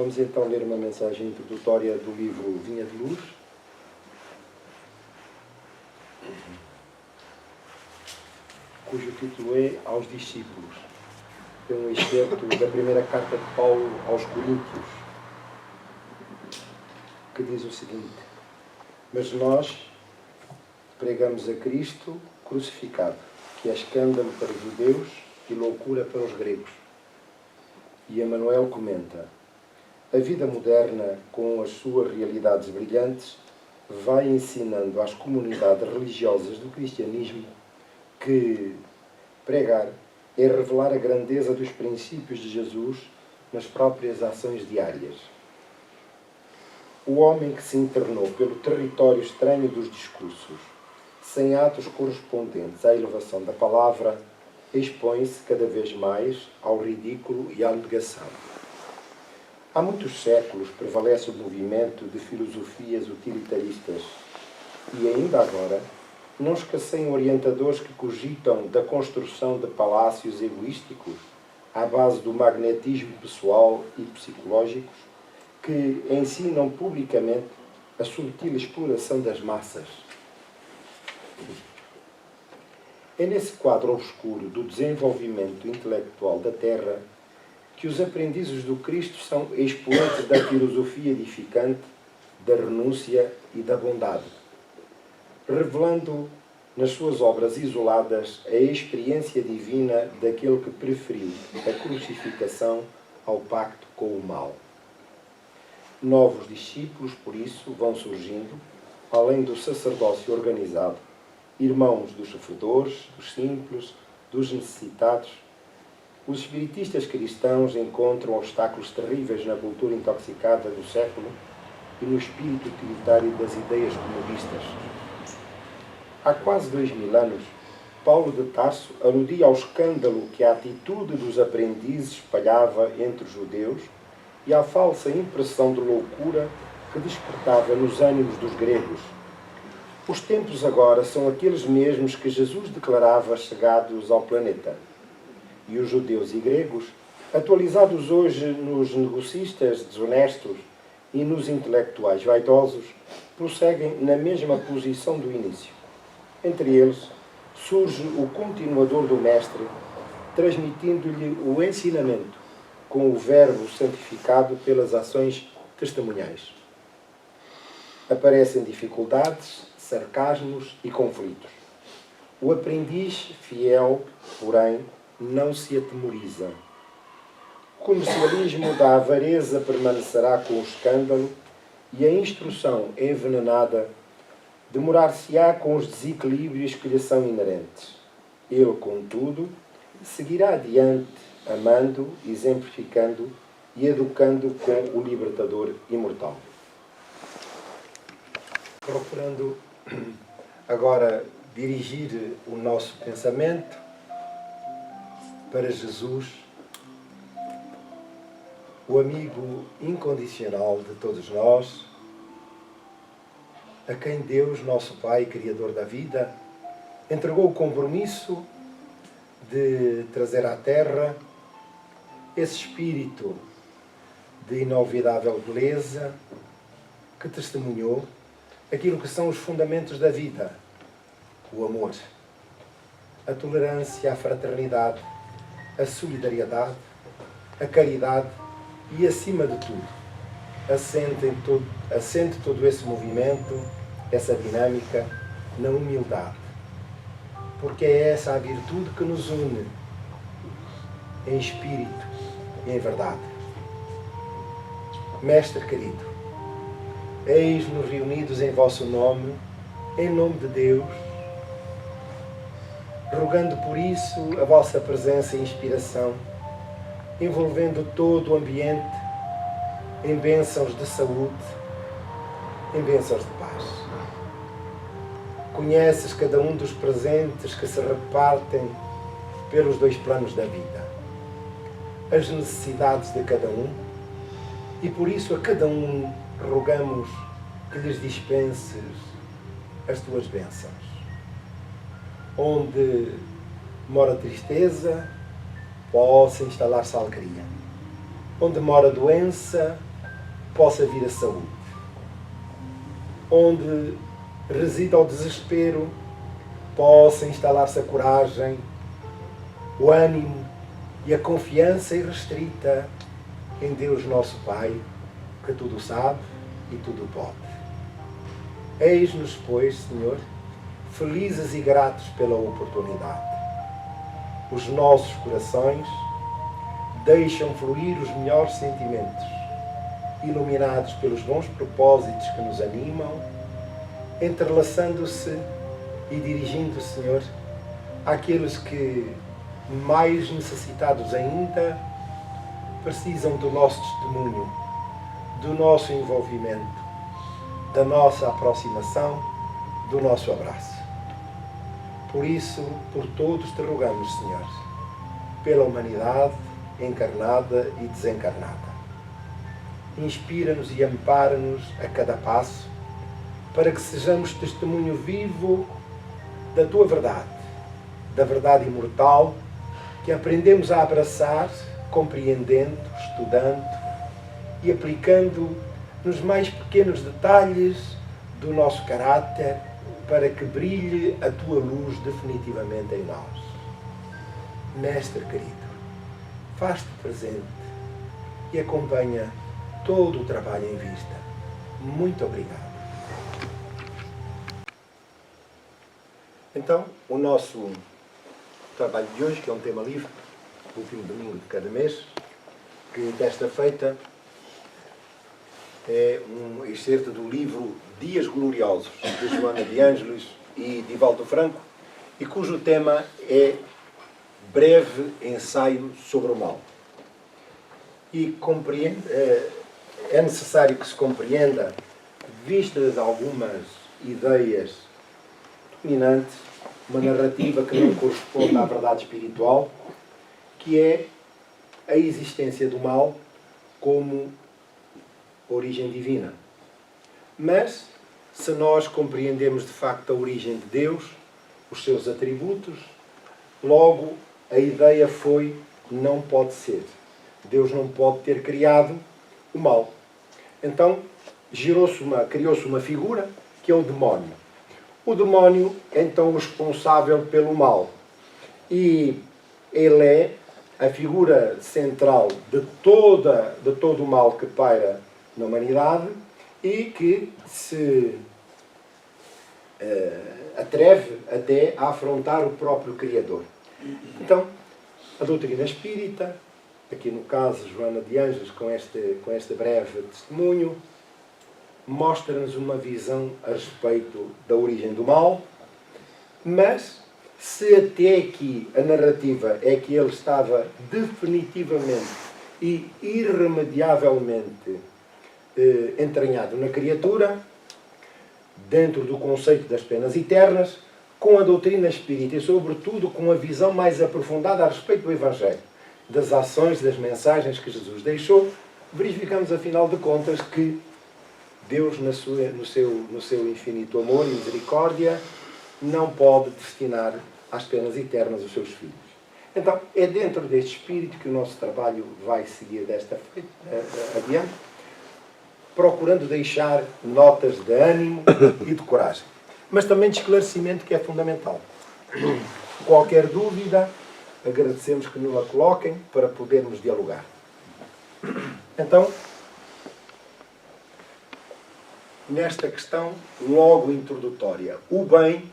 Vamos então ler uma mensagem introdutória do livro Vinha de Luz. Cujo título é Aos Discípulos. É um excerto da primeira carta de Paulo aos Coríntios, que diz o seguinte: Mas nós pregamos a Cristo crucificado, que é escândalo para os judeus e loucura para os gregos. E Emanuel comenta: a vida moderna, com as suas realidades brilhantes, vai ensinando às comunidades religiosas do cristianismo que pregar é revelar a grandeza dos princípios de Jesus nas próprias ações diárias. O homem que se internou pelo território estranho dos discursos, sem atos correspondentes à elevação da palavra, expõe-se cada vez mais ao ridículo e à negação. Há muitos séculos prevalece o movimento de filosofias utilitaristas e, ainda agora, não escasseiam orientadores que cogitam da construção de palácios egoísticos à base do magnetismo pessoal e psicológicos que ensinam publicamente a sutil exploração das massas. É nesse quadro obscuro do desenvolvimento intelectual da Terra que os aprendizes do Cristo são expoentes da filosofia edificante, da renúncia e da bondade, revelando nas suas obras isoladas a experiência divina daquele que preferiu a crucificação ao pacto com o mal. Novos discípulos, por isso, vão surgindo, além do sacerdócio organizado, irmãos dos sofredores, dos simples, dos necessitados. Os espiritistas cristãos encontram obstáculos terríveis na cultura intoxicada do século e no espírito utilitário das ideias comunistas. Há quase 2000 anos, Paulo de Tarso aludia ao escândalo que a atitude dos aprendizes espalhava entre os judeus e à falsa impressão de loucura que despertava nos ânimos dos gregos. Os tempos agora são aqueles mesmos que Jesus declarava chegados ao planeta. E os judeus e gregos, atualizados hoje nos negocistas desonestos e nos intelectuais vaidosos, prosseguem na mesma posição do início. Entre eles, surge o continuador do Mestre, transmitindo-lhe o ensinamento, com o verbo santificado pelas ações testemunhais. Aparecem dificuldades, sarcasmos e conflitos. O aprendiz fiel, porém, não se atemoriza. O comercialismo da avareza permanecerá com o escândalo e a instrução envenenada demorar-se-á com os desequilíbrios que lhe são inerentes. Ele, contudo, seguirá adiante, amando, exemplificando e educando com o libertador imortal. Procurando agora dirigir o nosso pensamento para Jesus, o amigo incondicional de todos nós, a quem Deus, nosso Pai, Criador da vida, entregou o compromisso de trazer à Terra esse espírito de inolvidável beleza que testemunhou aquilo que são os fundamentos da vida: o amor, a tolerância, a fraternidade, a solidariedade, a caridade e, acima de tudo, assente todo esse movimento, essa dinâmica, na humildade. Porque é essa a virtude que nos une, em espírito e em verdade. Mestre querido, eis-nos reunidos em vosso nome, em nome de Deus, rogando por isso a vossa presença e inspiração, envolvendo todo o ambiente em bênçãos de saúde, em bênçãos de paz. Conheces cada um dos presentes que se repartem pelos dois planos da vida, as necessidades de cada um, e por isso a cada um rogamos que lhes dispenses as tuas bênçãos. Onde mora tristeza, possa instalar-se a alegria. Onde mora doença, possa vir a saúde. Onde resida o desespero, possa instalar-se a coragem, o ânimo e a confiança irrestrita em Deus nosso Pai, que tudo sabe e tudo pode. Eis-nos, pois, Senhor, felizes e gratos pela oportunidade. Os nossos corações deixam fluir os melhores sentimentos, iluminados pelos bons propósitos que nos animam, entrelaçando-se e dirigindo, Senhor, àqueles que, mais necessitados ainda, precisam do nosso testemunho, do nosso envolvimento, da nossa aproximação, do nosso abraço. Por isso, por todos te rogamos, Senhor, pela humanidade encarnada e desencarnada. Inspira-nos e ampara-nos a cada passo, para que sejamos testemunho vivo da Tua verdade, da verdade imortal, que aprendemos a abraçar, compreendendo, estudando e aplicando nos mais pequenos detalhes do nosso caráter, para que brilhe a Tua luz definitivamente em nós. Mestre querido, faz-te presente e acompanha todo o trabalho em vista. Muito obrigado. Então, o nosso trabalho de hoje, que é um tema livre, o último domingo de cada mês, que desta feita é um excerto do livro Dias Gloriosos, de Joana de Ângeles e Divaldo Franco, e cujo tema é Breve Ensaio sobre o Mal. E é necessário que se compreenda, vistas algumas ideias dominantes, uma narrativa que não corresponde à verdade espiritual, que é a existência do mal como origem divina. Mas, se nós compreendemos de facto a origem de Deus, os seus atributos, logo a ideia foi: não pode ser. Deus não pode ter criado o mal. Então, criou-se uma figura que é o demónio. O demónio é então o responsável pelo mal. E ele é a figura central de todo o mal que paira na humanidade e que se atreve até a afrontar o próprio Criador. Então, a doutrina espírita, aqui no caso Joana de Ângeles, com este breve testemunho, mostra-nos uma visão a respeito da origem do mal, mas se até aqui a narrativa é que ele estava definitivamente e irremediavelmente entranhado na criatura, dentro do conceito das penas eternas, com a doutrina espírita e, sobretudo, com a visão mais aprofundada a respeito do Evangelho, das ações, das mensagens que Jesus deixou, verificamos, afinal de contas, que Deus, no seu infinito amor e misericórdia, não pode destinar às penas eternas os seus filhos. Então, é dentro deste espírito que o nosso trabalho vai seguir desta feita adiante, procurando deixar notas de ânimo e de coragem, mas também de esclarecimento, que é fundamental. Qualquer dúvida, agradecemos que nos a coloquem para podermos dialogar. Então, nesta questão logo introdutória, o bem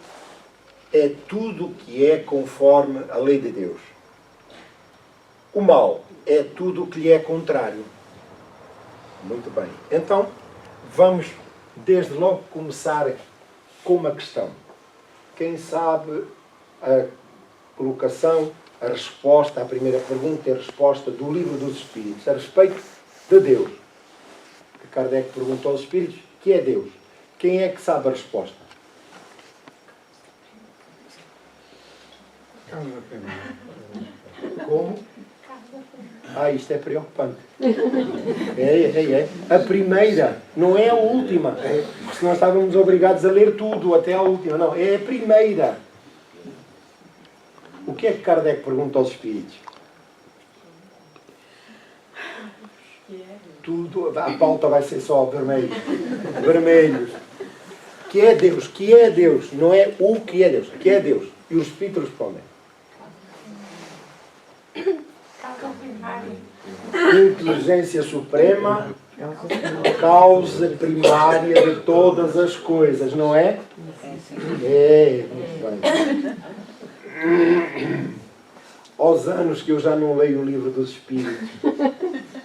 é tudo o que é conforme a lei de Deus. O mal é tudo o que lhe é contrário. Muito bem. Então, vamos desde logo começar com uma questão. Quem sabe a colocação, a resposta à primeira pergunta e a resposta do Livro dos Espíritos a respeito de Deus? Que Kardec perguntou aos Espíritos: que é Deus? Quem é que sabe a resposta? Como? Isto é preocupante. É. A primeira, não é a última. Porque senão estávamos obrigados a ler tudo até a última. Não, é a primeira. O que é que Kardec pergunta aos Espíritos? Tudo, a pauta vai ser só vermelho. Vermelhos. Que é Deus? Que é Deus? Não é o que é Deus. Que é Deus? E os Espíritos respondem. Inteligência suprema, causa primária de todas as coisas, não é? É, muito bem. Aos anos que eu já não leio o livro dos Espíritos.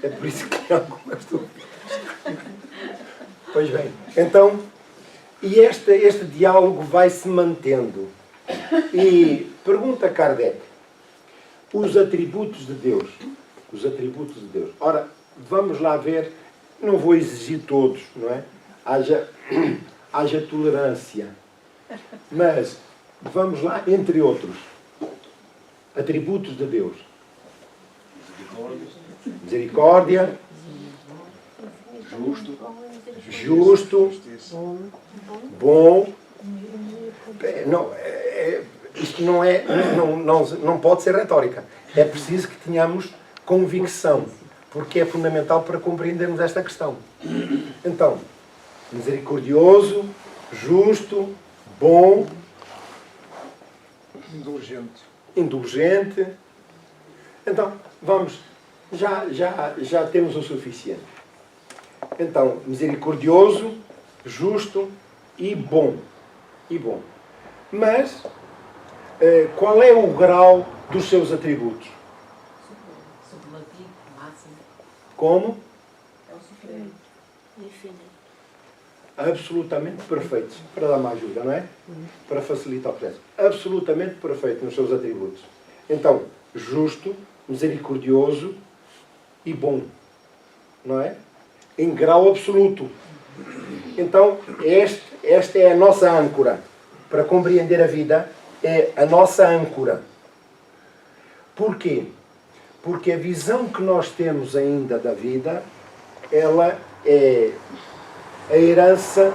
É por isso que tem algumas dúvidas. Pois bem, então, e este diálogo vai se mantendo. E pergunta Kardec, os atributos de Deus. Os atributos de Deus. Ora, vamos lá ver, não vou exigir todos, não é? Haja tolerância. Mas, vamos lá, entre outros. Atributos de Deus. Misericórdia. Justo. Bom. Não, isto não pode ser retórica. É preciso que tenhamos convicção, porque é fundamental para compreendermos esta questão. Então, misericordioso, justo, bom, indulgente. Então, vamos, já temos o suficiente. Então, misericordioso, justo e bom. Mas, qual é o grau dos seus atributos? Como? É o supremo. Absolutamente perfeitos. Para dar uma ajuda, não é? Para facilitar o processo. Absolutamente perfeito nos seus atributos. Então, justo, misericordioso e bom. Não é? Em grau absoluto. Então, esta é a nossa âncora. Para compreender a vida, é a nossa âncora. Porquê? Porque a visão que nós temos ainda da vida, ela é a herança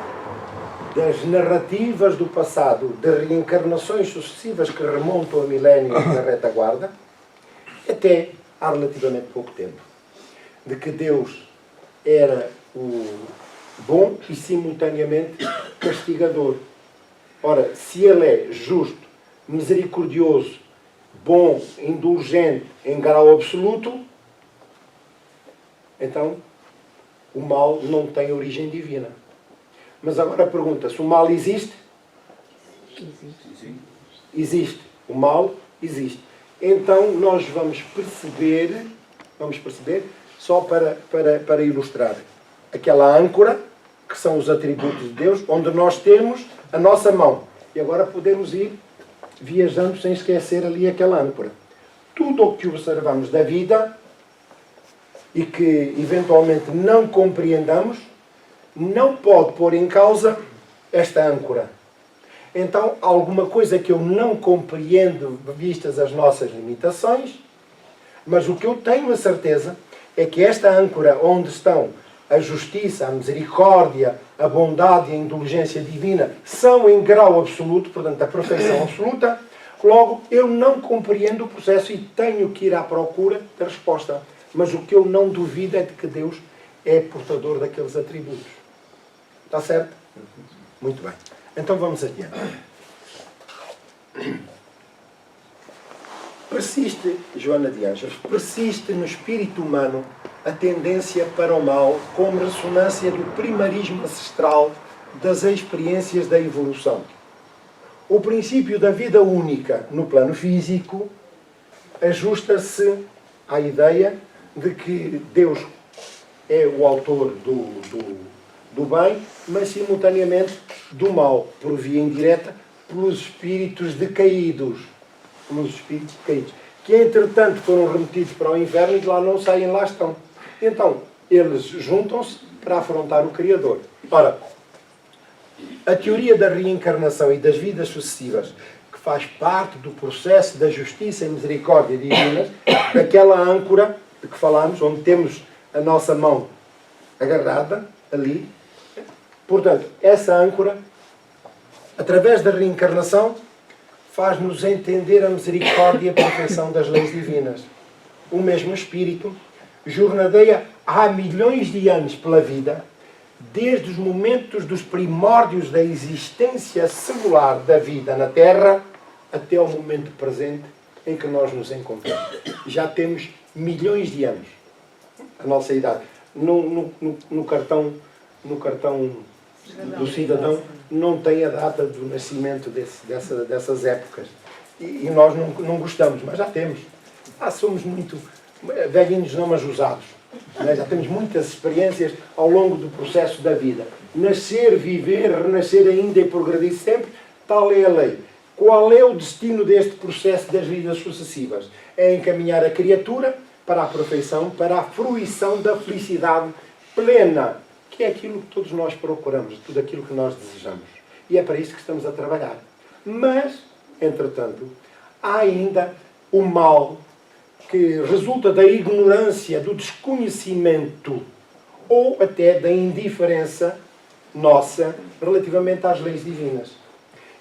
das narrativas do passado, de reencarnações sucessivas que remontam a milénios da retaguarda, até há relativamente pouco tempo. De que Deus era o bom e simultaneamente castigador. Ora, se Ele é justo, misericordioso, bom, indulgente, em grau absoluto, então o mal não tem origem divina. Mas agora pergunta-se, o mal existe? Existe. O mal existe. Então nós vamos perceber, só para ilustrar, aquela âncora, que são os atributos de Deus, onde nós temos a nossa mão. E agora podemos ir viajando sem esquecer ali aquela âncora. Tudo o que observamos da vida e que eventualmente não compreendamos, não pode pôr em causa esta âncora. Então, alguma coisa que eu não compreendo, vistas as nossas limitações, mas o que eu tenho a certeza é que esta âncora onde estão a justiça, a misericórdia, a bondade e a indulgência divina são em grau absoluto, portanto, a perfeição absoluta. Logo, eu não compreendo o processo e tenho que ir à procura da resposta. Mas o que eu não duvido é de que Deus é portador daqueles atributos. Está certo? Muito bem. Então vamos adiante. Persiste, Joana de Ângeles, persiste no espírito humano a tendência para o mal como ressonância do primarismo ancestral das experiências da evolução. O princípio da vida única no plano físico ajusta-se à ideia de que Deus é o autor do bem, mas simultaneamente do mal, por via indireta, pelos espíritos decaídos. Que entretanto foram remetidos para o inferno e de lá não saem, lá estão. Então, eles juntam-se para afrontar o Criador. Ora, a teoria da reencarnação e das vidas sucessivas, que faz parte do processo da justiça e misericórdia divinas, daquela âncora de que falámos, onde temos a nossa mão agarrada, ali. Portanto, essa âncora, através da reencarnação, faz-nos entender a misericórdia e a perfeição das leis divinas. O mesmo Espírito jornadeia há milhões de anos pela vida, desde os momentos dos primórdios da existência celular da vida na Terra, até ao momento presente em que nós nos encontramos. Já temos milhões de anos. A nossa idade. No cartão do cidadão não tem a data do nascimento dessas épocas. E nós não gostamos, mas já temos. Somos muito velhinhos não mas usados. Já temos muitas experiências ao longo do processo da vida. Nascer, viver, renascer ainda e progredir sempre, tal é a lei. Qual é o destino deste processo das vidas sucessivas? É encaminhar a criatura para a perfeição, para a fruição da felicidade plena, que é aquilo que todos nós procuramos, tudo aquilo que nós desejamos. E é para isso que estamos a trabalhar. Mas, entretanto, há ainda o mal que resulta da ignorância, do desconhecimento ou até da indiferença nossa relativamente às leis divinas.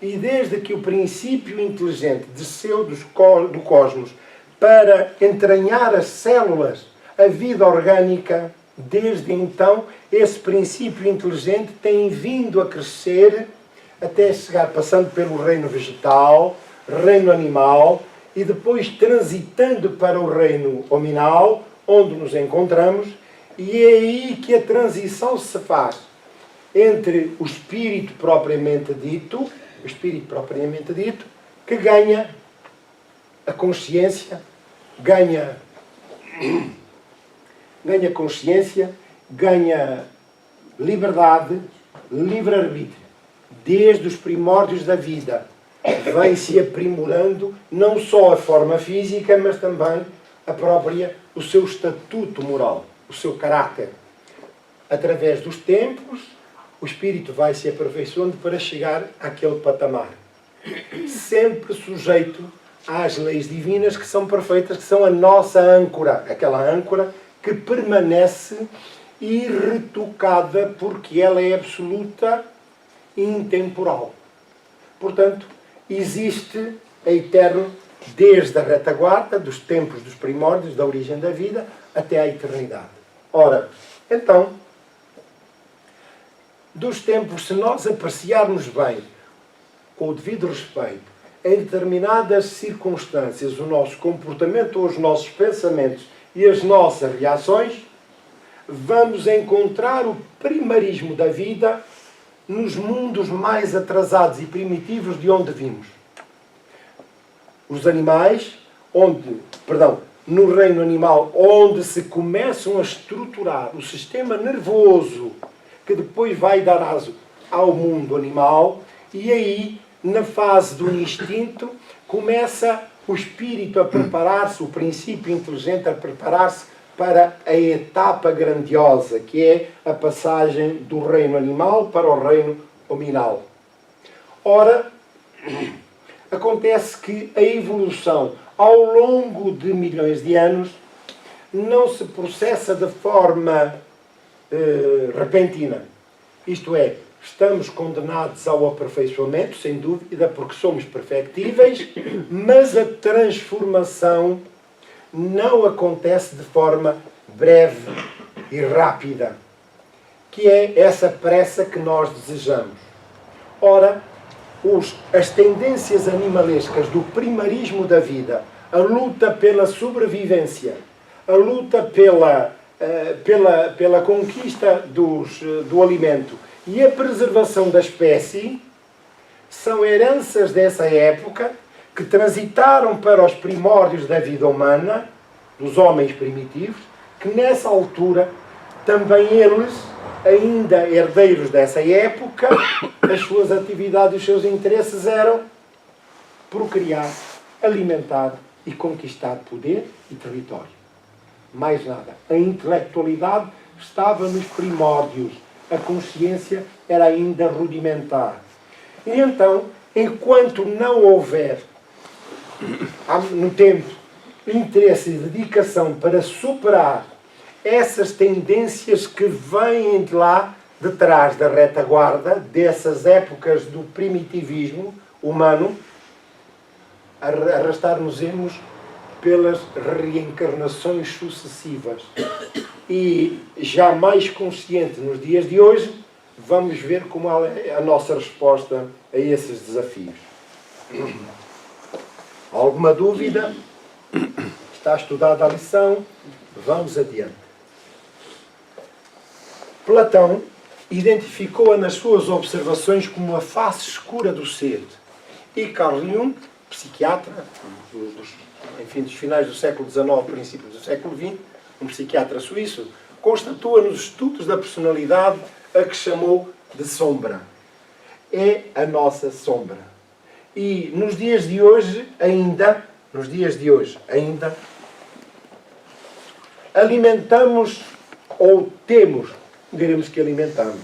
E desde que o princípio inteligente desceu do cosmos para entranhar as células, a vida orgânica, desde então, esse princípio inteligente tem vindo a crescer até chegar, passando pelo reino vegetal, reino animal, e depois transitando para o reino hominal, onde nos encontramos, e é aí que a transição se faz entre o espírito propriamente dito, que ganha a consciência, ganha consciência, ganha liberdade, livre-arbítrio. Desde os primórdios da vida, vem-se aprimorando não só a forma física, mas também o seu estatuto moral, o seu caráter. Através dos tempos, o espírito vai se aperfeiçoando para chegar àquele patamar. Sempre sujeito às leis divinas que são perfeitas, que são a nossa âncora. Aquela âncora que permanece irretocada porque ela é absoluta e intemporal. Portanto, existe a eterno desde a retaguarda, dos tempos dos primórdios, da origem da vida, até à eternidade. Ora, então, dos tempos, se nós apreciarmos bem, com o devido respeito, em determinadas circunstâncias, o nosso comportamento ou os nossos pensamentos e as nossas reações, vamos encontrar o primarismo da vida nos mundos mais atrasados e primitivos de onde vimos. Os animais, no reino animal, onde se começam a estruturar o sistema nervoso que depois vai dar aso ao mundo animal, e aí, na fase do instinto, começa o espírito a preparar-se, o princípio inteligente a preparar-se para a etapa grandiosa, que é a passagem do reino animal para o reino hominal. Ora, acontece que a evolução, ao longo de milhões de anos, não se processa de forma repentina. Isto é, estamos condenados ao aperfeiçoamento, sem dúvida, porque somos perfectíveis, mas a transformação não acontece de forma breve e rápida, que é essa pressa que nós desejamos. Ora, as tendências animalescas do primarismo da vida, a luta pela sobrevivência, a luta pela conquista do alimento e a preservação da espécie, são heranças dessa época que transitaram para os primórdios da vida humana, dos homens primitivos, que nessa altura, também eles, ainda herdeiros dessa época, as suas atividades e os seus interesses eram procriar, alimentar e conquistar poder e território. Mais nada. A intelectualidade estava nos primórdios. A consciência era ainda rudimentar. E então, enquanto não houver no tempo interesse e dedicação para superar essas tendências que vêm de lá, de trás da retaguarda, dessas épocas do primitivismo humano, arrastar-nos-emos pelas reencarnações sucessivas. E já mais consciente nos dias de hoje, vamos ver como é a nossa resposta a esses desafios. Alguma dúvida? Está estudada a lição? Vamos adiante. Platão identificou-a nas suas observações como a face escura do ser. E Carl Jung, psiquiatra, dos finais do século XIX, princípios do século XX, um psiquiatra suíço, constatou nos estudos da personalidade a que chamou de sombra. É a nossa sombra. E nos dias de hoje ainda, alimentamos ou temos, diremos que alimentamos,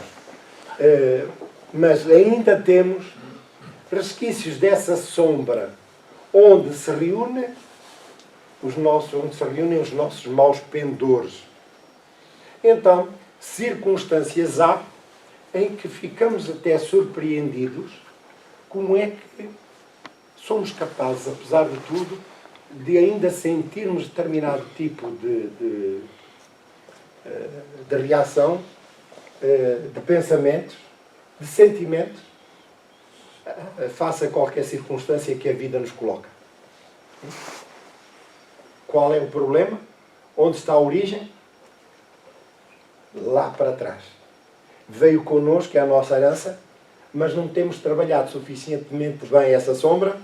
mas ainda temos resquícios dessa sombra onde se reúnem os nossos maus pendores. Então, circunstâncias há em que ficamos até surpreendidos como é que somos capazes, apesar de tudo, de ainda sentirmos determinado tipo de reação, de pensamentos, de sentimentos, face a qualquer circunstância que a vida nos coloca. Qual é o problema? Onde está a origem? Lá para trás. Veio connosco, é a nossa herança, mas não temos trabalhado suficientemente bem essa sombra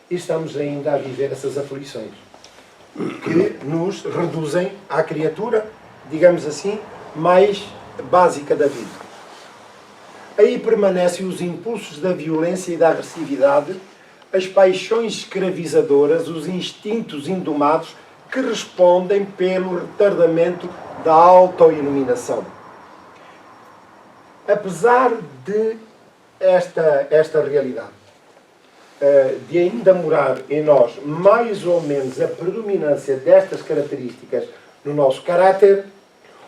e estamos ainda a viver essas aflições que nos reduzem à criatura, digamos assim, mais básica da vida. Aí permanecem os impulsos da violência e da agressividade, as paixões escravizadoras, os instintos indomados que respondem pelo retardamento da autoiluminação. Apesar de esta realidade, de ainda morar em nós mais ou menos a predominância destas características no nosso caráter,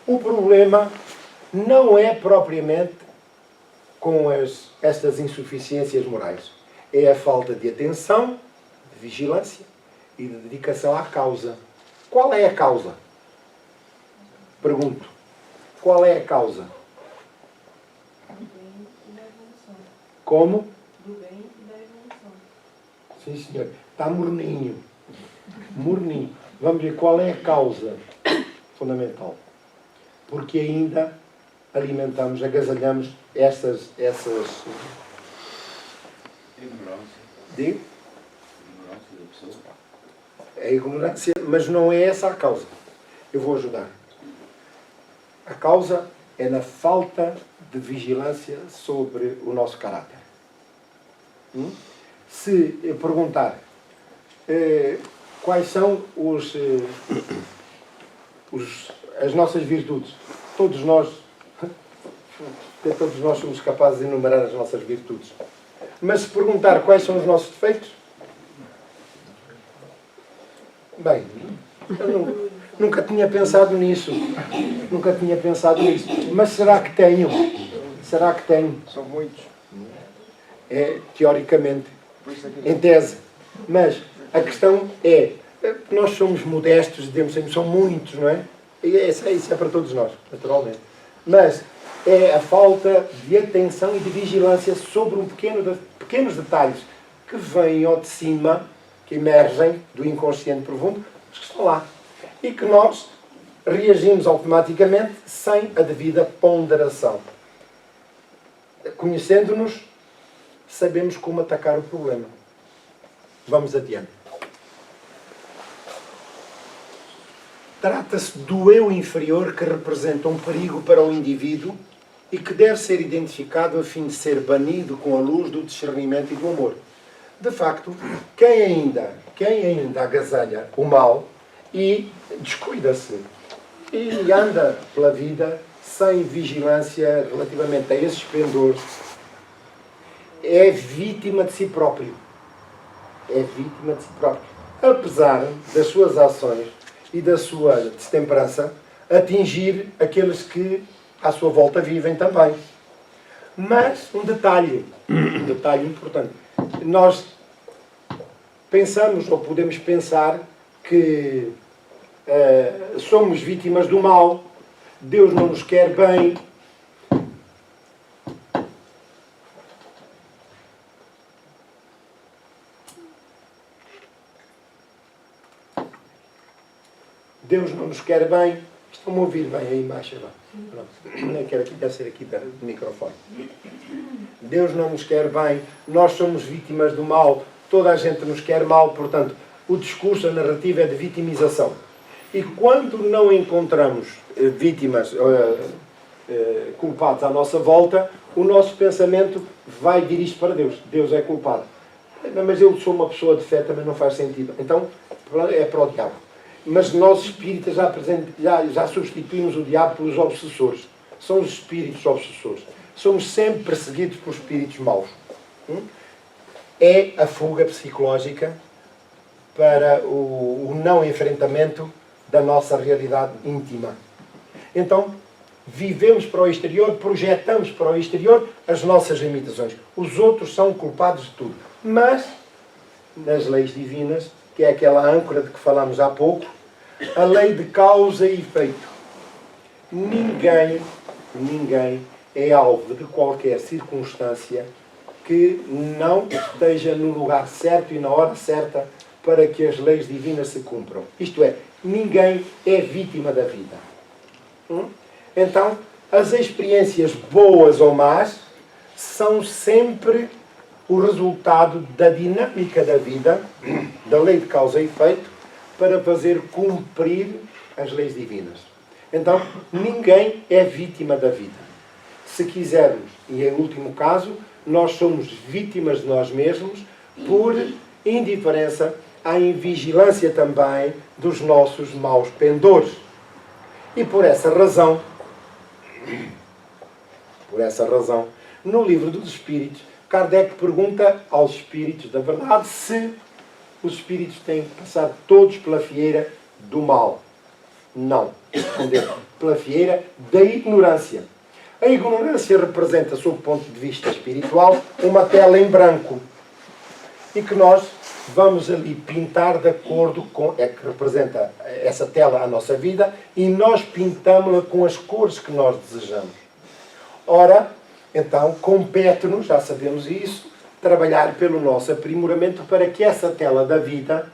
o problema não é propriamente com estas insuficiências morais. É a falta de atenção, de vigilância e de dedicação à causa. Qual é a causa? Pergunto. Qual é a causa? Do bem e da evolução. Como? Do bem e da evolução. Sim, senhor. Está morninho. Morninho. Vamos ver qual é a causa fundamental. Porque ainda alimentamos, agasalhamos essas Ignorância. Digo? Ignorância da pessoa. É ignorância, mas não é essa a causa. Eu vou ajudar. A causa é na falta de vigilância sobre o nosso caráter. Se eu perguntar quais são as nossas virtudes, todos nós somos capazes de enumerar as nossas virtudes. Mas se perguntar quais são os nossos defeitos, bem, eu nunca tinha pensado nisso. Nunca tinha pensado nisso. Mas será que tenho? Será que tenho? São muitos. Teoricamente, em tese. Mas a questão é, nós somos modestos, dizemos sempre, são muitos, não é? E isso é para todos nós, naturalmente. Mas é a falta de atenção e de vigilância sobre pequenos detalhes que vêm ao de cima, que emergem do inconsciente profundo, mas que estão lá. E que nós reagimos automaticamente sem a devida ponderação. Conhecendo-nos, sabemos como atacar o problema. Vamos adiante. Trata-se do eu inferior que representa um perigo para o indivíduo e que deve ser identificado a fim de ser banido com a luz do discernimento e do amor. De facto, quem ainda agasalha o mal e descuida-se e anda pela vida sem vigilância relativamente a esses pendores, é vítima de si próprio. É vítima de si próprio. Apesar das suas ações e da sua destemperança, atingir aqueles que à sua volta vivem também. Mas um detalhe importante. Nós pensamos, ou podemos pensar, que somos vítimas do mal Deus não nos quer bem. Deus não nos quer bem. Estão-me a ouvir bem aí embaixo? Não quero aqui, deve ser aqui do microfone. Deus não nos quer bem. Nós somos vítimas do mal. Toda a gente nos quer mal. Portanto, o discurso, a narrativa é de vitimização. E quando não encontramos vítimas, culpados à nossa volta, o nosso pensamento vai dirigir para Deus. Deus é culpado. Mas eu sou uma pessoa de fé, também não faz sentido. Então, é para o diabo. Mas nós espíritas já substituímos o diabo pelos obsessores. São os espíritos obsessores. Somos sempre perseguidos por espíritos maus. É a fuga psicológica para o não enfrentamento da nossa realidade íntima. Então, vivemos para o exterior, projetamos para o exterior as nossas limitações. Os outros são culpados de tudo. Mas, nas leis divinas, que é aquela âncora de que falámos há pouco, a lei de causa e efeito. Ninguém é alvo de qualquer circunstância que não esteja no lugar certo e na hora certa para que as leis divinas se cumpram. Isto é, ninguém é vítima da vida. Então, as experiências boas ou más são sempre o resultado da dinâmica da vida, da lei de causa e efeito, para fazer cumprir as leis divinas. Então, ninguém é vítima da vida. Se quisermos, e em último caso, nós somos vítimas de nós mesmos por indiferença à invigilância também dos nossos maus pendores. E por essa razão, no Livro dos Espíritos, Kardec pergunta aos espíritos da verdade se os espíritos têm que passar todos pela fieira do mal. Não. Responderam. Pela fieira da ignorância. A ignorância representa, sob o ponto de vista espiritual, uma tela em branco. E que nós vamos ali pintar de acordo com... É que representa essa tela a nossa vida e nós pintamos-la com as cores que nós desejamos. Ora, então, compete-nos, já sabemos isso, trabalhar pelo nosso aprimoramento para que essa tela da vida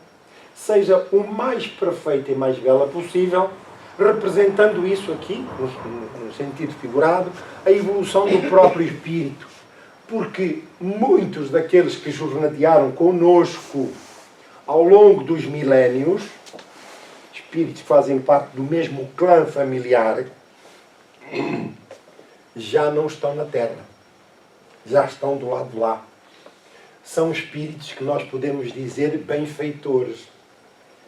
seja o mais perfeita e mais bela possível, representando isso aqui, no sentido figurado, a evolução do próprio espírito. Porque muitos daqueles que jornadearam conosco ao longo dos milénios, espíritos que fazem parte do mesmo clã familiar, já não estão na Terra. Já estão do lado de lá. São espíritos que nós podemos dizer benfeitores,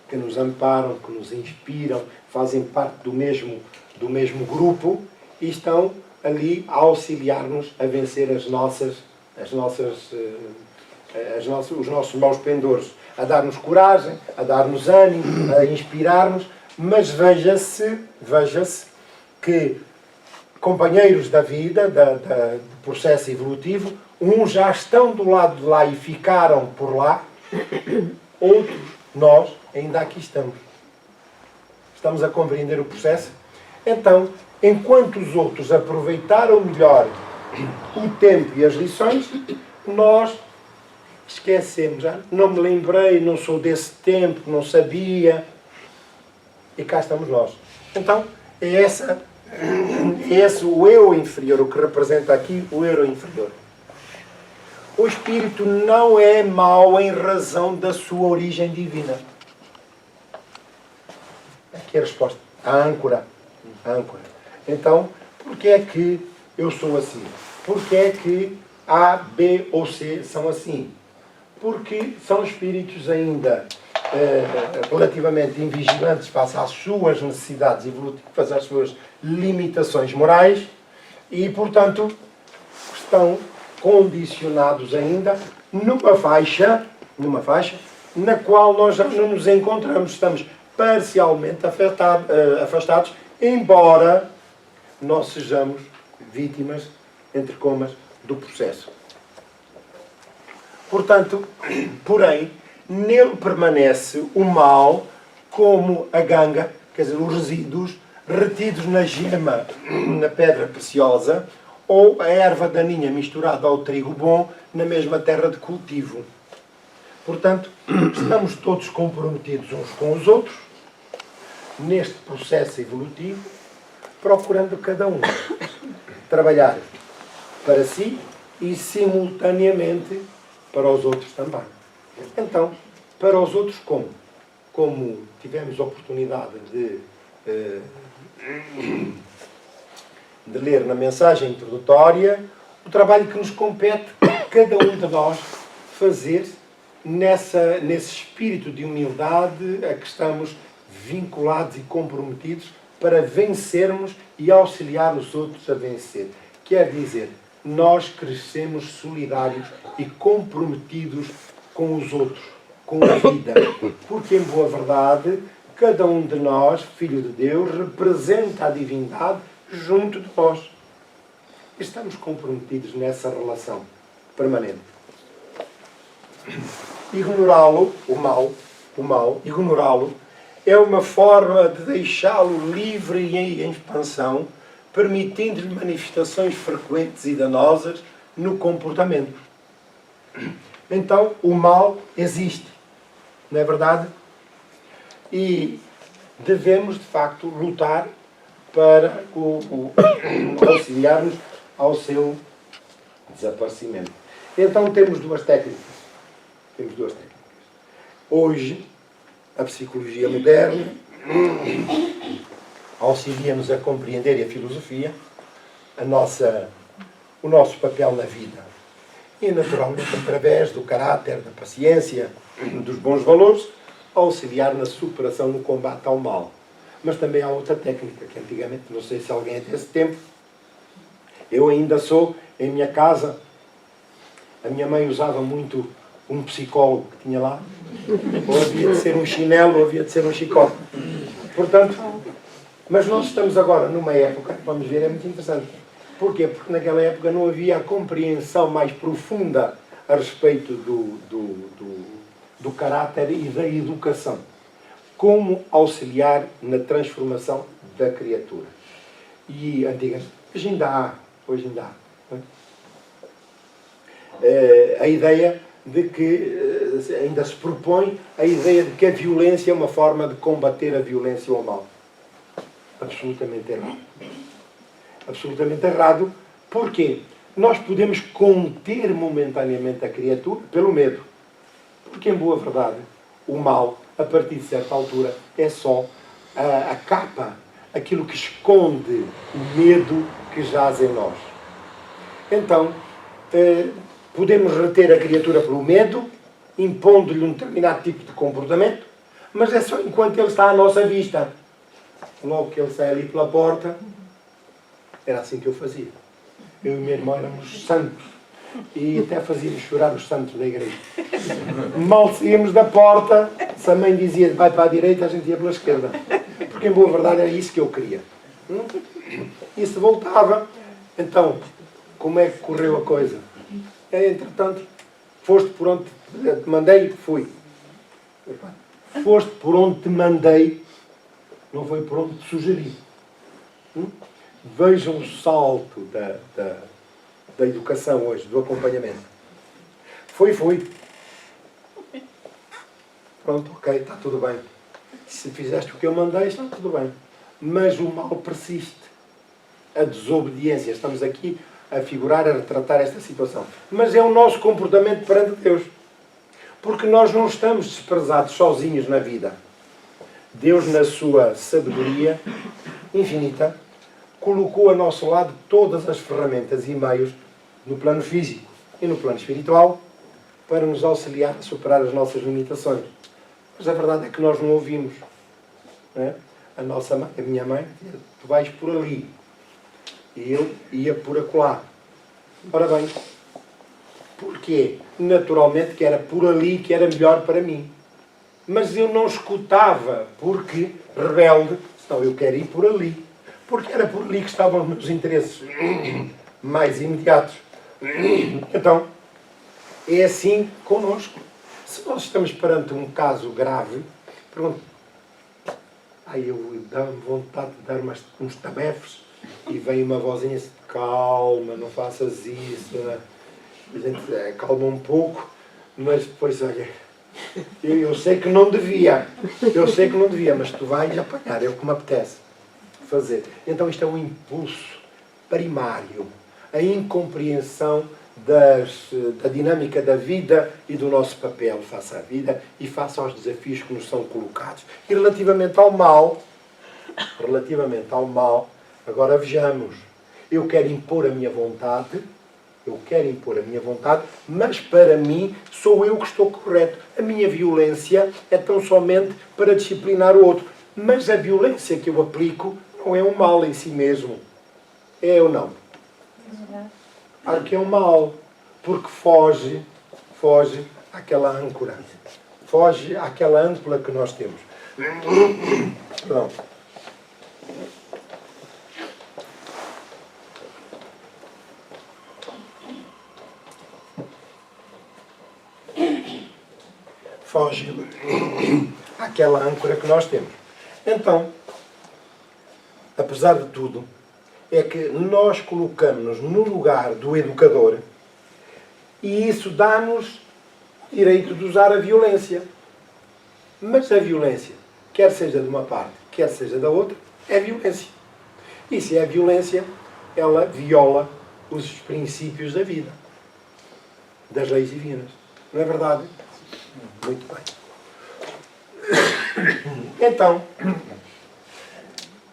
que nos amparam, que nos inspiram, fazem parte do mesmo grupo e estão ali a auxiliar-nos a vencer os nossos maus pendores, a dar-nos coragem, a dar-nos ânimo, a inspirar-nos, mas veja-se que companheiros da vida, do processo evolutivo, uns já estão do lado de lá e ficaram por lá, outros, nós, ainda aqui estamos. Estamos a compreender o processo? Então, enquanto os outros aproveitaram melhor o tempo e as lições, nós esquecemos. Não me lembrei, não sou desse tempo, não sabia. E cá estamos nós. Então, é esse o eu inferior, o que representa aqui o eu inferior. O espírito não é mau em razão da sua origem divina. Aqui é a resposta. A âncora. Então, porquê é que eu sou assim? Porquê é que A, B ou C são assim? Porque são espíritos ainda relativamente invigilantes face às suas necessidades evolutivas, às suas limitações morais e, portanto, estão condicionados ainda numa faixa na qual nós já não nos encontramos. Estamos parcialmente afastados, embora nós sejamos vítimas, entre comas, do processo. Portanto, porém, nele permanece o mal como a ganga, quer dizer, os resíduos retidos na gema, na pedra preciosa, ou a erva daninha misturada ao trigo bom na mesma terra de cultivo. Portanto, estamos todos comprometidos uns com os outros, neste processo evolutivo, procurando cada um trabalhar para si e, simultaneamente, para os outros também. Então, para os outros como? Como tivemos a oportunidade de ler na mensagem introdutória, o trabalho que nos compete, cada um de nós, fazer nesse espírito de humildade a que estamos vinculados e comprometidos para vencermos e auxiliar os outros a vencer. Quer dizer, nós crescemos solidários e comprometidos com os outros, com a vida. Porque, em boa verdade, cada um de nós, filho de Deus, representa a divindade junto de nós. Estamos comprometidos nessa relação permanente. Ignorá-lo, o mal, ignorá-lo, é uma forma de deixá-lo livre e em expansão, permitindo-lhe manifestações frequentes e danosas no comportamento. Então, o mal existe, não é verdade? E devemos, de facto, lutar para auxiliar-nos ao seu desaparecimento. Então, temos duas técnicas. Hoje, a psicologia moderna auxilia-nos a compreender, e a filosofia, o nosso papel na vida. E, naturalmente, através do caráter, da paciência, dos bons valores, auxiliar na superação, no combate ao mal. Mas também há outra técnica, que antigamente, não sei se alguém é desse tempo, eu ainda sou, em minha casa, a minha mãe usava muito um psicólogo que tinha lá, ou havia de ser um chinelo, ou havia de ser um chicote. Portanto, mas nós estamos agora numa época, vamos ver, é muito interessante. Porquê? Porque naquela época não havia a compreensão mais profunda a respeito do caráter e da educação. Como auxiliar na transformação da criatura. E antigamente, hoje ainda há. A ideia de que ainda se propõe a ideia de que a violência é uma forma de combater a violência ou o mal. Absolutamente errado. Absolutamente errado. Porquê? Nós podemos conter momentaneamente a criatura pelo medo. Porque, em boa verdade, o mal, a partir de certa altura, é só a capa, aquilo que esconde o medo que jaz em nós. Então, podemos reter a criatura pelo medo, impondo-lhe um determinado tipo de comportamento, mas é só enquanto ele está à nossa vista. Logo que ele sai ali pela porta, era assim que eu fazia. Eu e o meu irmão éramos santos. E até fazíamos chorar os santos da igreja. Mal saíamos da porta, se a mãe dizia vai para a direita, a gente ia pela esquerda. Porque, em boa verdade, era isso que eu queria. E se voltava, então, como é que correu a coisa? Entretanto, foste por onde te mandei, fui. Foste por onde te mandei, não foi por onde te sugeri. Vejam o salto da educação hoje, do acompanhamento. Fui. Pronto, ok, está tudo bem. Se fizeste o que eu mandei, está tudo bem. Mas o mal persiste. A desobediência. Estamos aqui a figurar, a retratar esta situação. Mas é o nosso comportamento perante Deus. Porque nós não estamos desprezados sozinhos na vida. Deus, na sua sabedoria infinita, colocou a nosso lado todas as ferramentas e meios no plano físico e no plano espiritual para nos auxiliar a superar as nossas limitações. Mas a verdade é que nós não ouvimos. Não é? A minha mãe dizia, tu vais por ali. E eu ia por acolá. Ora bem, porquê? Naturalmente que era por ali que era melhor para mim. Mas eu não escutava, porque, rebelde, não, eu quero ir por ali. Porque era por ali que estavam os meus interesses mais imediatos. Então, é assim connosco. Se nós estamos perante um caso grave, pergunto, Aí eu dá-me vontade de dar uns tabefes e vem uma vozinha assim, calma, não faças isso. A gente calma um pouco, mas depois, olha, eu sei que não devia, mas tu vais apanhar, é o que me apetece fazer. Então isto é um impulso primário, a incompreensão da dinâmica da vida e do nosso papel face à vida e face aos desafios que nos são colocados. E relativamente ao mal, agora vejamos, eu quero impor a minha vontade, mas para mim sou eu que estou correto. A minha violência é tão somente para disciplinar o outro. Mas a violência que eu aplico não é um mal em si mesmo. É ou não? Claro que é um mal, porque foge àquela âncora. Foge àquela âncora que nós temos. Pronto. Foge àquela âncora que nós temos. Então, apesar de tudo, é que nós colocamos-nos no lugar do educador e isso dá-nos o direito de usar a violência. Mas a violência, quer seja de uma parte, quer seja da outra, é violência. E se é violência, ela viola os princípios da vida, das leis divinas. Não é verdade? Muito bem. Então,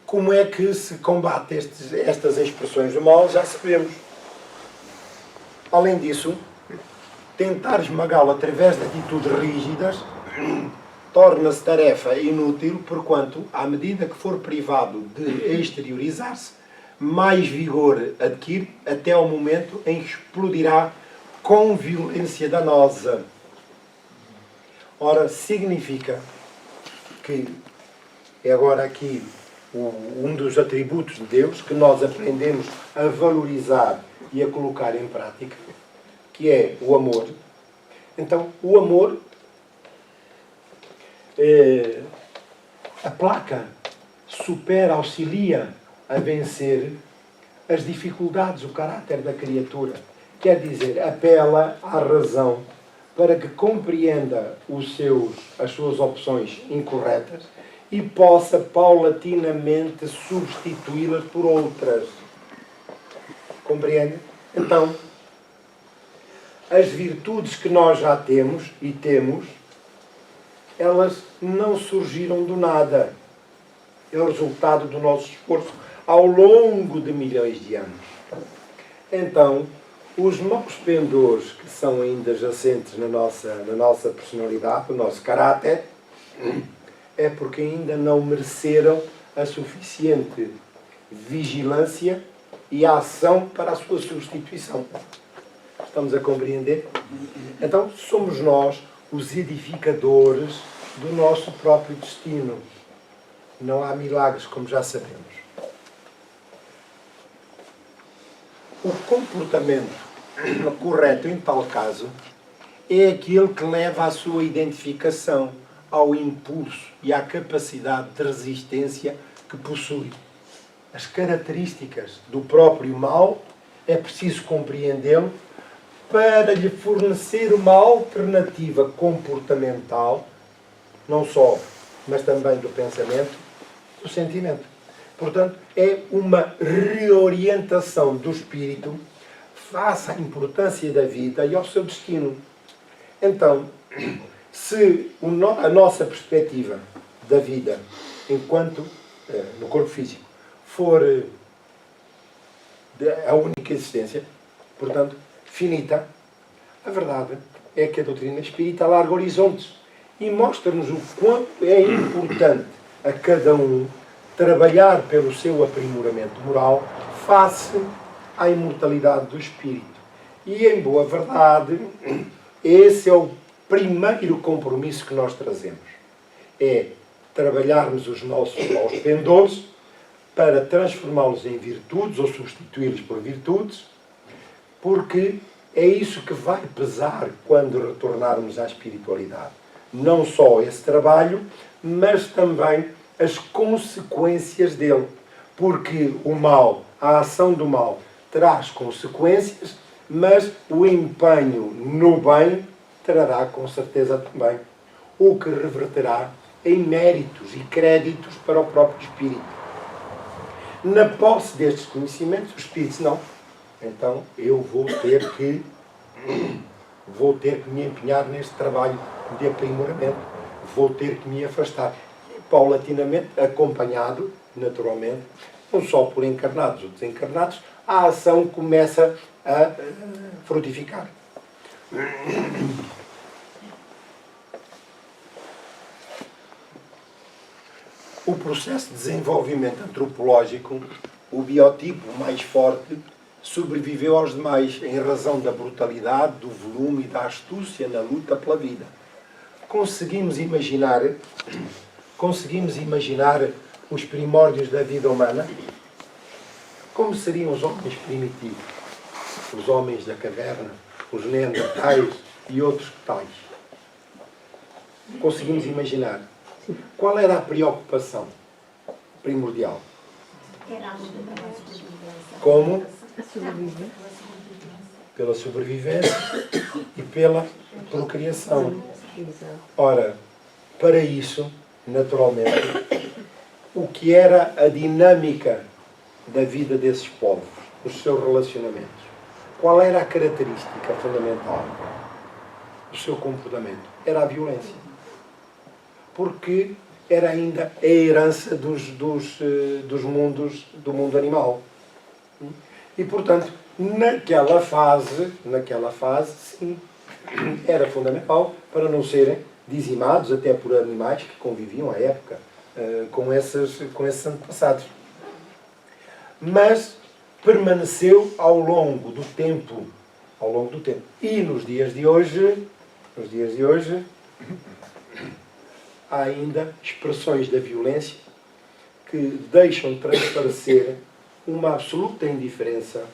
como é que se combate estas expressões do mal? Já sabemos. Além disso, tentar esmagá-lo através de atitudes rígidas torna-se tarefa inútil, porquanto, à medida que for privado de exteriorizar-se, mais vigor adquire até ao momento em que explodirá com violência danosa. Ora, significa que é agora aqui um dos atributos de Deus que nós aprendemos a valorizar e a colocar em prática, que é o amor. Então, o amor aplaca, supera, auxilia a vencer as dificuldades, o caráter da criatura. Quer dizer, apela à razão para que compreenda as suas opções incorretas e possa paulatinamente substituí-las por outras. Compreende? Então, as virtudes que nós já temos e temos, elas não surgiram do nada. É o resultado do nosso esforço ao longo de milhões de anos. Então, os maus pendores que são ainda jacentes na nossa personalidade, no nosso caráter, é porque ainda não mereceram a suficiente vigilância e ação para a sua substituição. Estamos a compreender? Então, somos nós os edificadores do nosso próprio destino. Não há milagres, como já sabemos. O comportamento correto em tal caso é aquele que leva à sua identificação, ao impulso e à capacidade de resistência que possui. As características do próprio mal é preciso compreendê-lo para lhe fornecer uma alternativa comportamental, não só, mas também do pensamento, do sentimento. Portanto, é uma reorientação do espírito face à importância da vida e ao seu destino. Então, se a nossa perspectiva da vida, enquanto no corpo físico, for a única existência, portanto, finita, a verdade é que a doutrina espírita alarga horizontes e mostra-nos o quanto é importante a cada um trabalhar pelo seu aprimoramento moral face à imortalidade do espírito. E, em boa verdade, esse é o primeiro compromisso que nós trazemos. É trabalharmos os nossos maus pendores para transformá-los em virtudes ou substituí-los por virtudes, porque é isso que vai pesar quando retornarmos à espiritualidade. Não só esse trabalho, mas também as consequências dele. Porque o mal, a ação do mal, traz consequências, mas o empenho no bem trará com certeza também, o que reverterá em méritos e créditos para o próprio Espírito. Na posse destes conhecimentos, o Espírito diz, não, então eu vou ter que me empenhar neste trabalho de aprimoramento, vou ter que me afastar. E, paulatinamente, acompanhado, naturalmente, não só por encarnados ou desencarnados, a ação começa a frutificar. O processo de desenvolvimento antropológico, o biotipo mais forte, sobreviveu aos demais em razão da brutalidade, do volume e da astúcia na luta pela vida. Conseguimos imaginar os primórdios da vida humana? Como seriam os homens primitivos? Os homens da caverna, os neandertais e outros tais? Conseguimos imaginar? Qual era a preocupação primordial? Como? Pela sobrevivência e pela procriação. Ora, para isso, naturalmente, o que era a dinâmica da vida desses povos, os seus relacionamentos? Qual era a característica fundamental do seu comportamento? Era a violência. Porque era ainda a herança do mundo animal. E, portanto, naquela fase, sim, era fundamental para não serem dizimados até por animais que conviviam à época com esses antepassados. Mas permaneceu ao longo do tempo. E nos dias de hoje, há ainda expressões da violência que deixam transparecer uma absoluta indiferença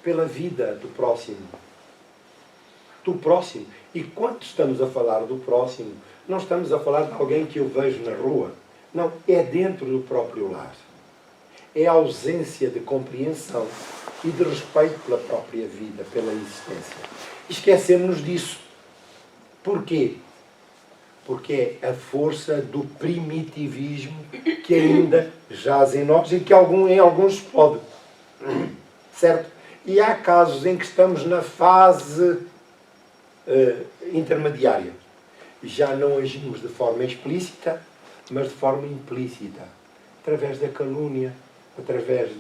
pela vida do próximo. Do próximo. E quando estamos a falar do próximo, não estamos a falar de alguém que eu vejo na rua. Não, é dentro do próprio lar. É a ausência de compreensão e de respeito pela própria vida, pela existência. Esquecemos-nos disso. Porquê? Porque é a força do primitivismo que ainda jaz em nós e que em alguns explode. Certo? E há casos em que estamos na fase intermediária. Já não agimos de forma explícita, mas de forma implícita. Através da calúnia, através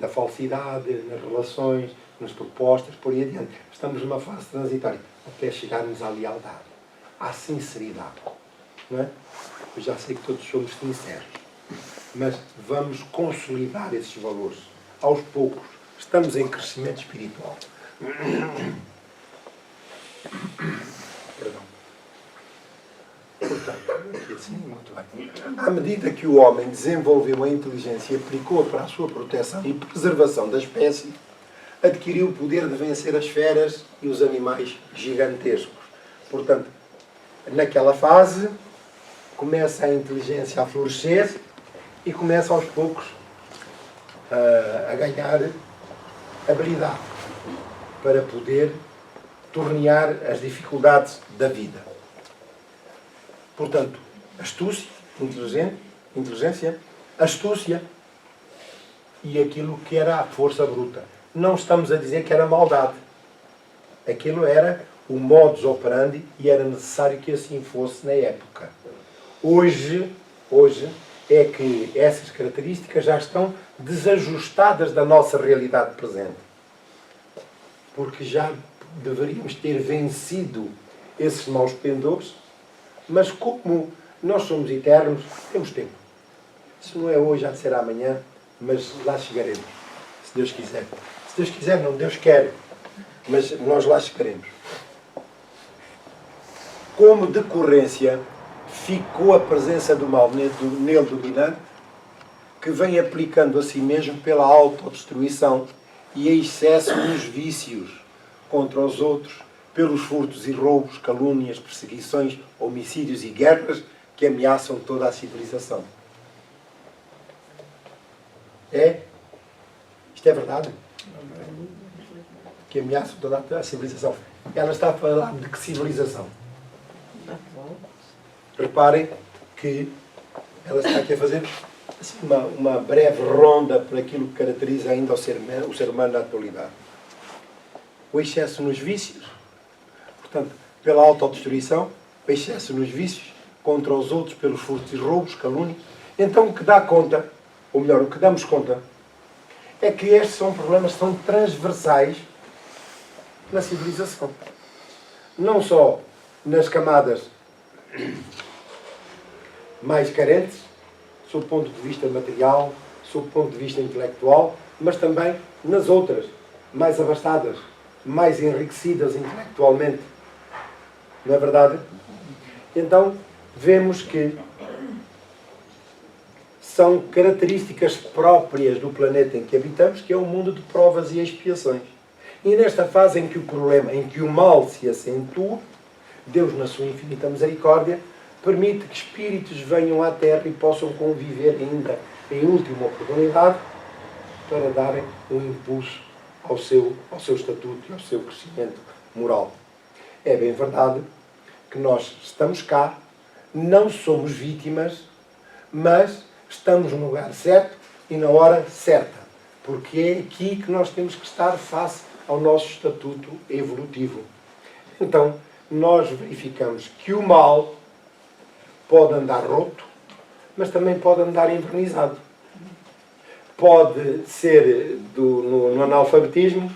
da falsidade nas relações, nas propostas, por aí adiante. Estamos numa fase transitória, até chegarmos à lealdade, à sinceridade. Não é? Eu já sei que todos somos sinceros, mas vamos consolidar esses valores. Aos poucos, estamos em crescimento espiritual. Perdão. Portanto, assim, muito bem. À medida que o homem desenvolveu a inteligência e aplicou-a para a sua proteção e preservação da espécie, adquiriu o poder de vencer as feras e os animais gigantescos. Portanto, naquela fase, começa a inteligência a florescer e começa aos poucos a ganhar habilidade para poder tornear as dificuldades da vida. Portanto, astúcia, inteligência, astúcia e aquilo que era a força bruta. Não estamos a dizer que era maldade. Aquilo era o modus operandi e era necessário que assim fosse na época. Hoje é que essas características já estão desajustadas da nossa realidade presente. Porque já deveríamos ter vencido esses maus pendores, mas como nós somos eternos, temos tempo. Se não é hoje, há de ser amanhã, mas lá chegaremos, se Deus quiser. Se Deus quiser, não, Deus quer, mas nós lá chegaremos. Como decorrência, ficou a presença do mal nele dominante, que vem aplicando a si mesmo pela autodestruição e a excesso nos vícios contra os outros, pelos furtos e roubos, calúnias, perseguições, homicídios e guerras que ameaçam toda a civilização. É? Isto é verdade? Que ameaçam toda a civilização. Ela está a falar de que civilização? Reparem que ela está aqui a fazer assim, uma breve ronda por aquilo que caracteriza ainda o ser humano na atualidade. O excesso nos vícios, portanto, pela autodestruição, o excesso nos vícios, contra os outros pelos furtos e roubos, calúnias. Então o que dá conta, ou melhor, o que damos conta, é que estes são problemas que são transversais na civilização. Não só nas camadas mais carentes, sob o ponto de vista material, sob o ponto de vista intelectual, mas também nas outras, mais abastadas, mais enriquecidas intelectualmente. Não é verdade? Então, vemos que são características próprias do planeta em que habitamos, que é um mundo de provas e expiações. E nesta fase em que o problema, em que o mal se acentua, Deus, na sua infinita misericórdia, permite que espíritos venham à Terra e possam conviver ainda em última oportunidade para darem um impulso ao seu estatuto e ao seu crescimento moral. É bem verdade que nós estamos cá, não somos vítimas, mas estamos no lugar certo e na hora certa, porque é aqui que nós temos que estar face ao nosso estatuto evolutivo. Então, nós verificamos que o mal pode andar roto, mas também pode andar envernizado. Pode ser no analfabetismo,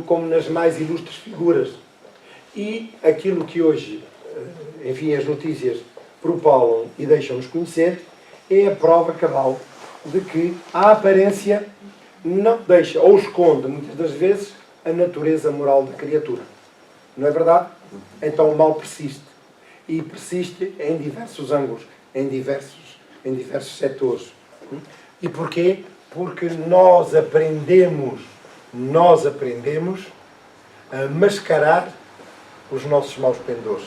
como nas mais ilustres figuras. E aquilo que hoje, enfim, as notícias propalam e deixam-nos conhecer, é a prova cabal de que a aparência não deixa, ou esconde, muitas das vezes, a natureza moral da criatura. Não é verdade? Então o mal persiste. E persiste em diversos ângulos, em diversos setores. E porquê? Porque nós aprendemos a mascarar os nossos maus pendores.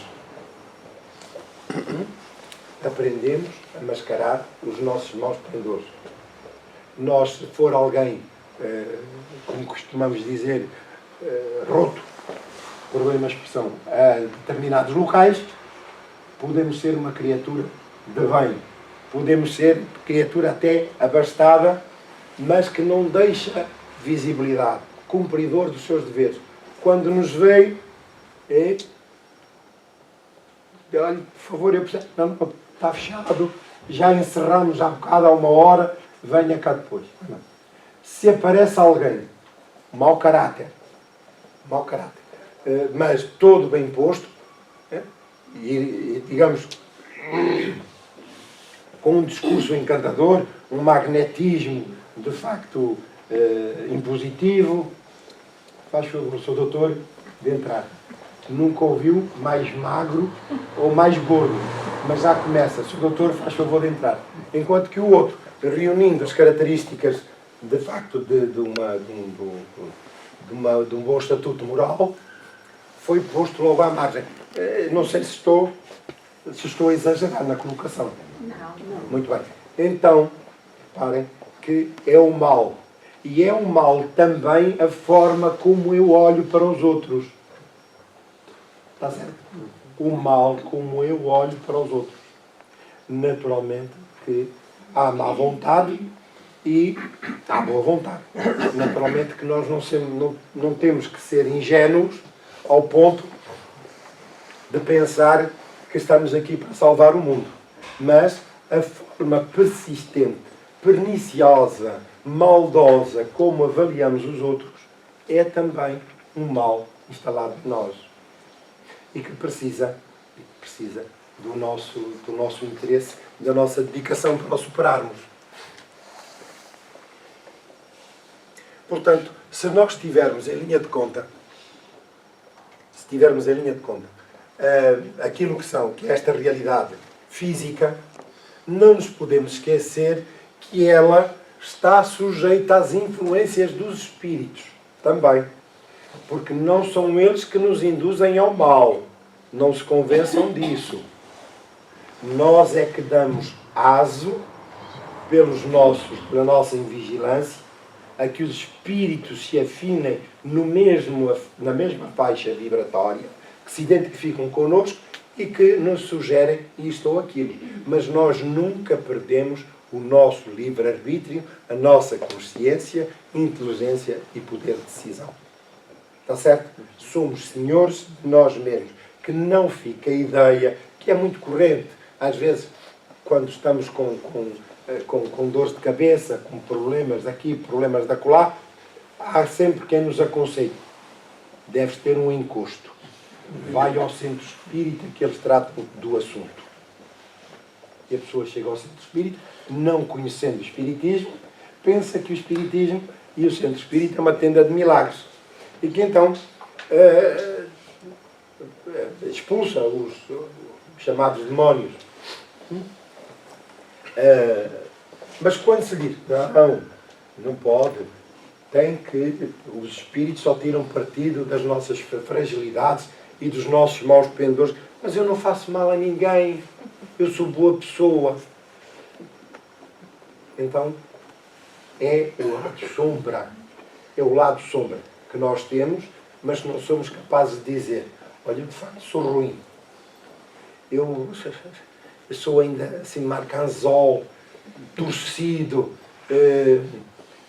Aprendemos a mascarar os nossos maus pendores. Nós, se for alguém, como costumamos dizer, roto, perdoem a expressão, a determinados locais, podemos ser uma criatura de bem. Podemos ser criatura até abastada, mas que não deixa visibilidade, cumpridor dos seus deveres. Quando nos vê, olha, por favor, eu preciso... Não, está fechado, já encerramos há bocado, há uma hora, venha cá depois. Não. Se aparece alguém, mau caráter, mas todo bem posto, e digamos, com um discurso encantador, um magnetismo de facto impositivo, faz favor, Sr. Doutor, de entrar. Nunca ouviu mais magro ou mais gordo, mas já começa. Sr. Doutor, faz favor de entrar. Enquanto que o outro, reunindo as características de facto de um bom estatuto moral, foi posto logo à margem. Não sei se estou a exagerar na colocação. Não. Muito bem. Então, reparem que é o mal. E é o mal também a forma como eu olho para os outros. Está certo? O mal como eu olho para os outros. Naturalmente que há má vontade e há boa vontade. Naturalmente que nós não temos que ser ingênuos ao ponto de pensar que estamos aqui para salvar o mundo. Mas a forma persistente, perniciosa, maldosa como avaliamos os outros é também um mal instalado em nós e que precisa do nosso interesse, da nossa dedicação para o superarmos. Portanto, se nós tivermos em linha de conta aquilo que é esta realidade física, não nos podemos esquecer que ela está sujeita às influências dos espíritos também. Porque não são eles que nos induzem ao mal. Não se convençam disso. Nós é que damos aso pela nossa invigilância, a que os espíritos se afinem na mesma faixa vibratória, que se identificam connosco e que nos sugerem isto ou aquilo. Mas nós nunca perdemos o nosso livre-arbítrio, a nossa consciência, inteligência e poder de decisão. Está certo? Somos senhores de nós mesmos. Que não fique a ideia, que é muito corrente, às vezes, quando estamos com dores de cabeça, com problemas daqui, problemas de acolá, há sempre quem nos aconselhe. Deves ter um encosto. Vai ao centro espírita que eles tratam do assunto. E a pessoa chega ao centro espírita, não conhecendo o espiritismo, pensa que o espiritismo e o centro espírita é uma tenda de milagres. E que então expulsa os chamados demónios. Mas quando se diz, não pode, os espíritos só tiram partido das nossas fragilidades e dos nossos maus pendores, mas eu não faço mal a ninguém, eu sou boa pessoa. Então, é o lado sombra que nós temos, mas não somos capazes de dizer, olha, de facto sou ruim, eu sou ainda assim marcanzol, torcido,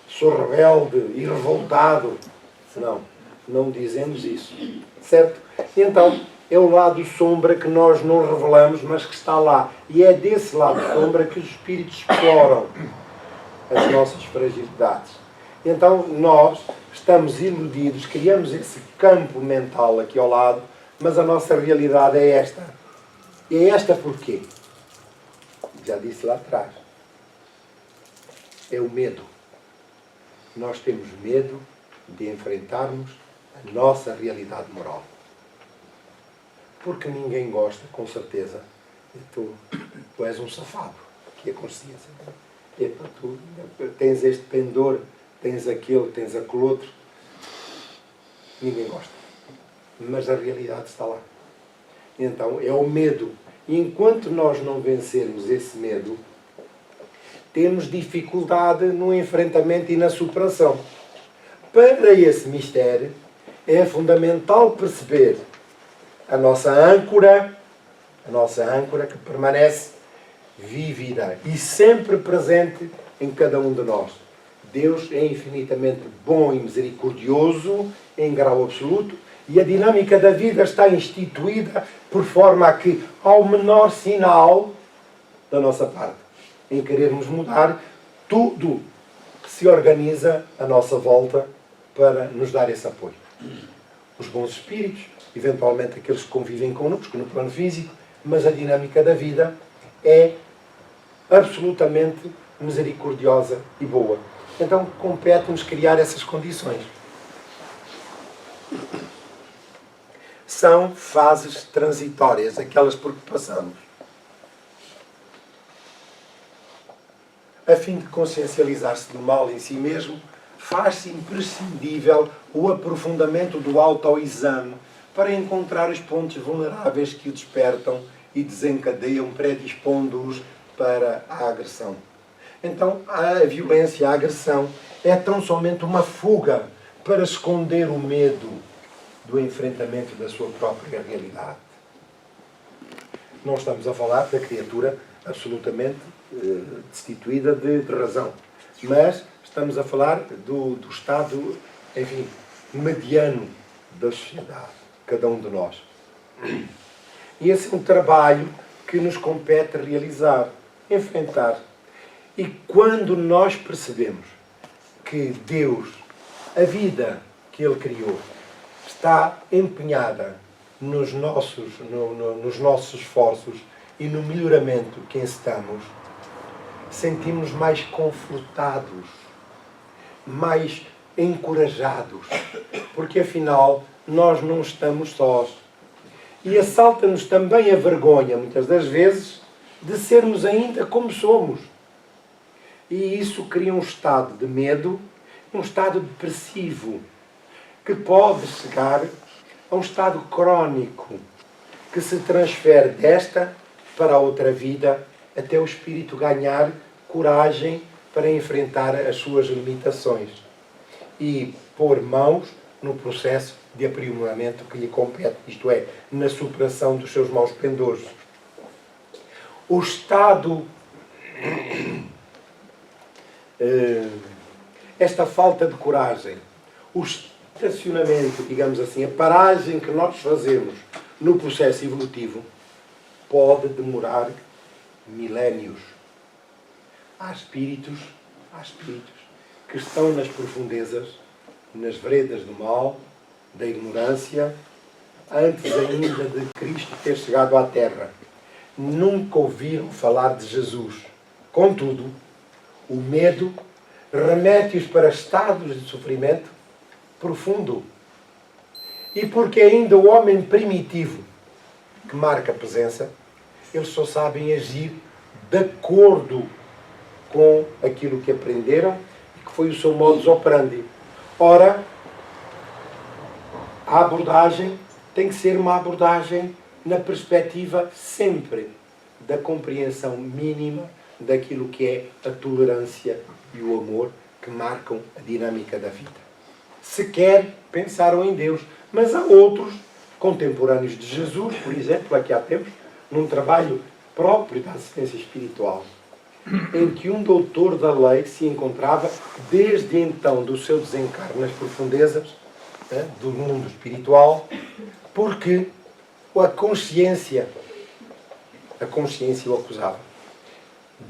sou rebelde e revoltado. Não dizemos isso, certo? E então é o lado sombra que nós não revelamos, mas que está lá. E é desse lado sombra que os espíritos exploram as nossas fragilidades. E então nós estamos iludidos, criamos esse campo mental aqui ao lado, mas a nossa realidade é esta. E é esta porquê? Já disse lá atrás. É o medo. Nós temos medo de enfrentarmos a nossa realidade moral. Porque ninguém gosta, com certeza. Tu és um safado, que é a consciência. Tu tens este pendor, tens aquele, tens aquele outro. Ninguém gosta. Mas a realidade está lá. Então, é o medo. E enquanto nós não vencermos esse medo, temos dificuldade no enfrentamento e na superação. Para esse mistério, é fundamental perceber a nossa âncora que permanece vívida e sempre presente em cada um de nós. Deus é infinitamente bom e misericordioso em grau absoluto e a dinâmica da vida está instituída por forma a que, ao menor sinal da nossa parte, em querermos mudar, tudo se organiza à nossa volta para nos dar esse apoio. Os bons espíritos, eventualmente aqueles que convivem connosco no plano físico, mas a dinâmica da vida é absolutamente misericordiosa e boa. Então compete-nos criar essas condições. São fases transitórias, aquelas por que passamos. A fim de consciencializar-se do mal em si mesmo, faz-se imprescindível o aprofundamento do autoexame para encontrar os pontos vulneráveis que o despertam e desencadeiam, predispondo-os para a agressão. Então, a violência, a agressão, é tão somente uma fuga para esconder o medo do enfrentamento da sua própria realidade. Não estamos a falar da criatura absolutamente destituída de razão, mas estamos a falar do estado, enfim, mediano da sociedade, cada um de nós. E esse é um trabalho que nos compete realizar, enfrentar. E quando nós percebemos que Deus, a vida que Ele criou, está empenhada nos nossos esforços e no melhoramento que estamos, sentimos mais confortados, mais encorajados, porque afinal nós não estamos sós. E assalta-nos também a vergonha, muitas das vezes, de sermos ainda como somos. E isso cria um estado de medo, um estado depressivo, que pode chegar a um estado crónico, que se transfere desta para a outra vida, até o espírito ganhar coragem para enfrentar as suas limitações e pôr mãos no processo de aprimoramento que lhe compete, isto é, na superação dos seus maus pendores. O estado, esta falta de coragem, o estacionamento, digamos assim, a paragem que nós fazemos no processo evolutivo, pode demorar milénios. Há espíritos que estão nas profundezas, nas veredas do mal, da ignorância, antes ainda de Cristo ter chegado à Terra. Nunca ouviram falar de Jesus. Contudo, o medo remete-os para estados de sofrimento profundo. E porque ainda o homem primitivo, que marca a presença, eles só sabem agir de acordo com aquilo que aprenderam e que foi o seu modus operandi. Ora, a abordagem tem que ser uma abordagem na perspectiva sempre da compreensão mínima daquilo que é a tolerância e o amor que marcam a dinâmica da vida. Sequer pensaram em Deus, mas há outros contemporâneos de Jesus, por exemplo, aqui há tempos, num trabalho próprio da assistência espiritual, em que um doutor da lei se encontrava desde então do seu desencarne nas profundezas do mundo espiritual, porque a consciência o acusava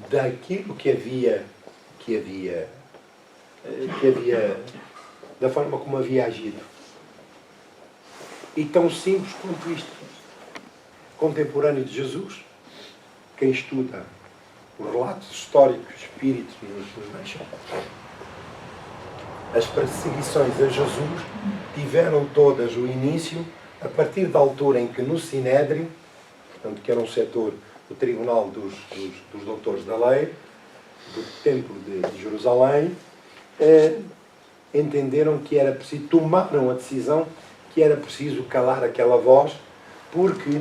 daquilo que havia da forma como havia agido. E tão simples quanto isto. Contemporâneo de Jesus, quem estuda os relatos históricos espíritos nos deixam. As perseguições a Jesus tiveram todas o início a partir da altura em que no Sinédrio, portanto, que era um setor do Tribunal dos Doutores da Lei, do Templo de Jerusalém, entenderam que era preciso, tomaram a decisão que era preciso calar aquela voz, porque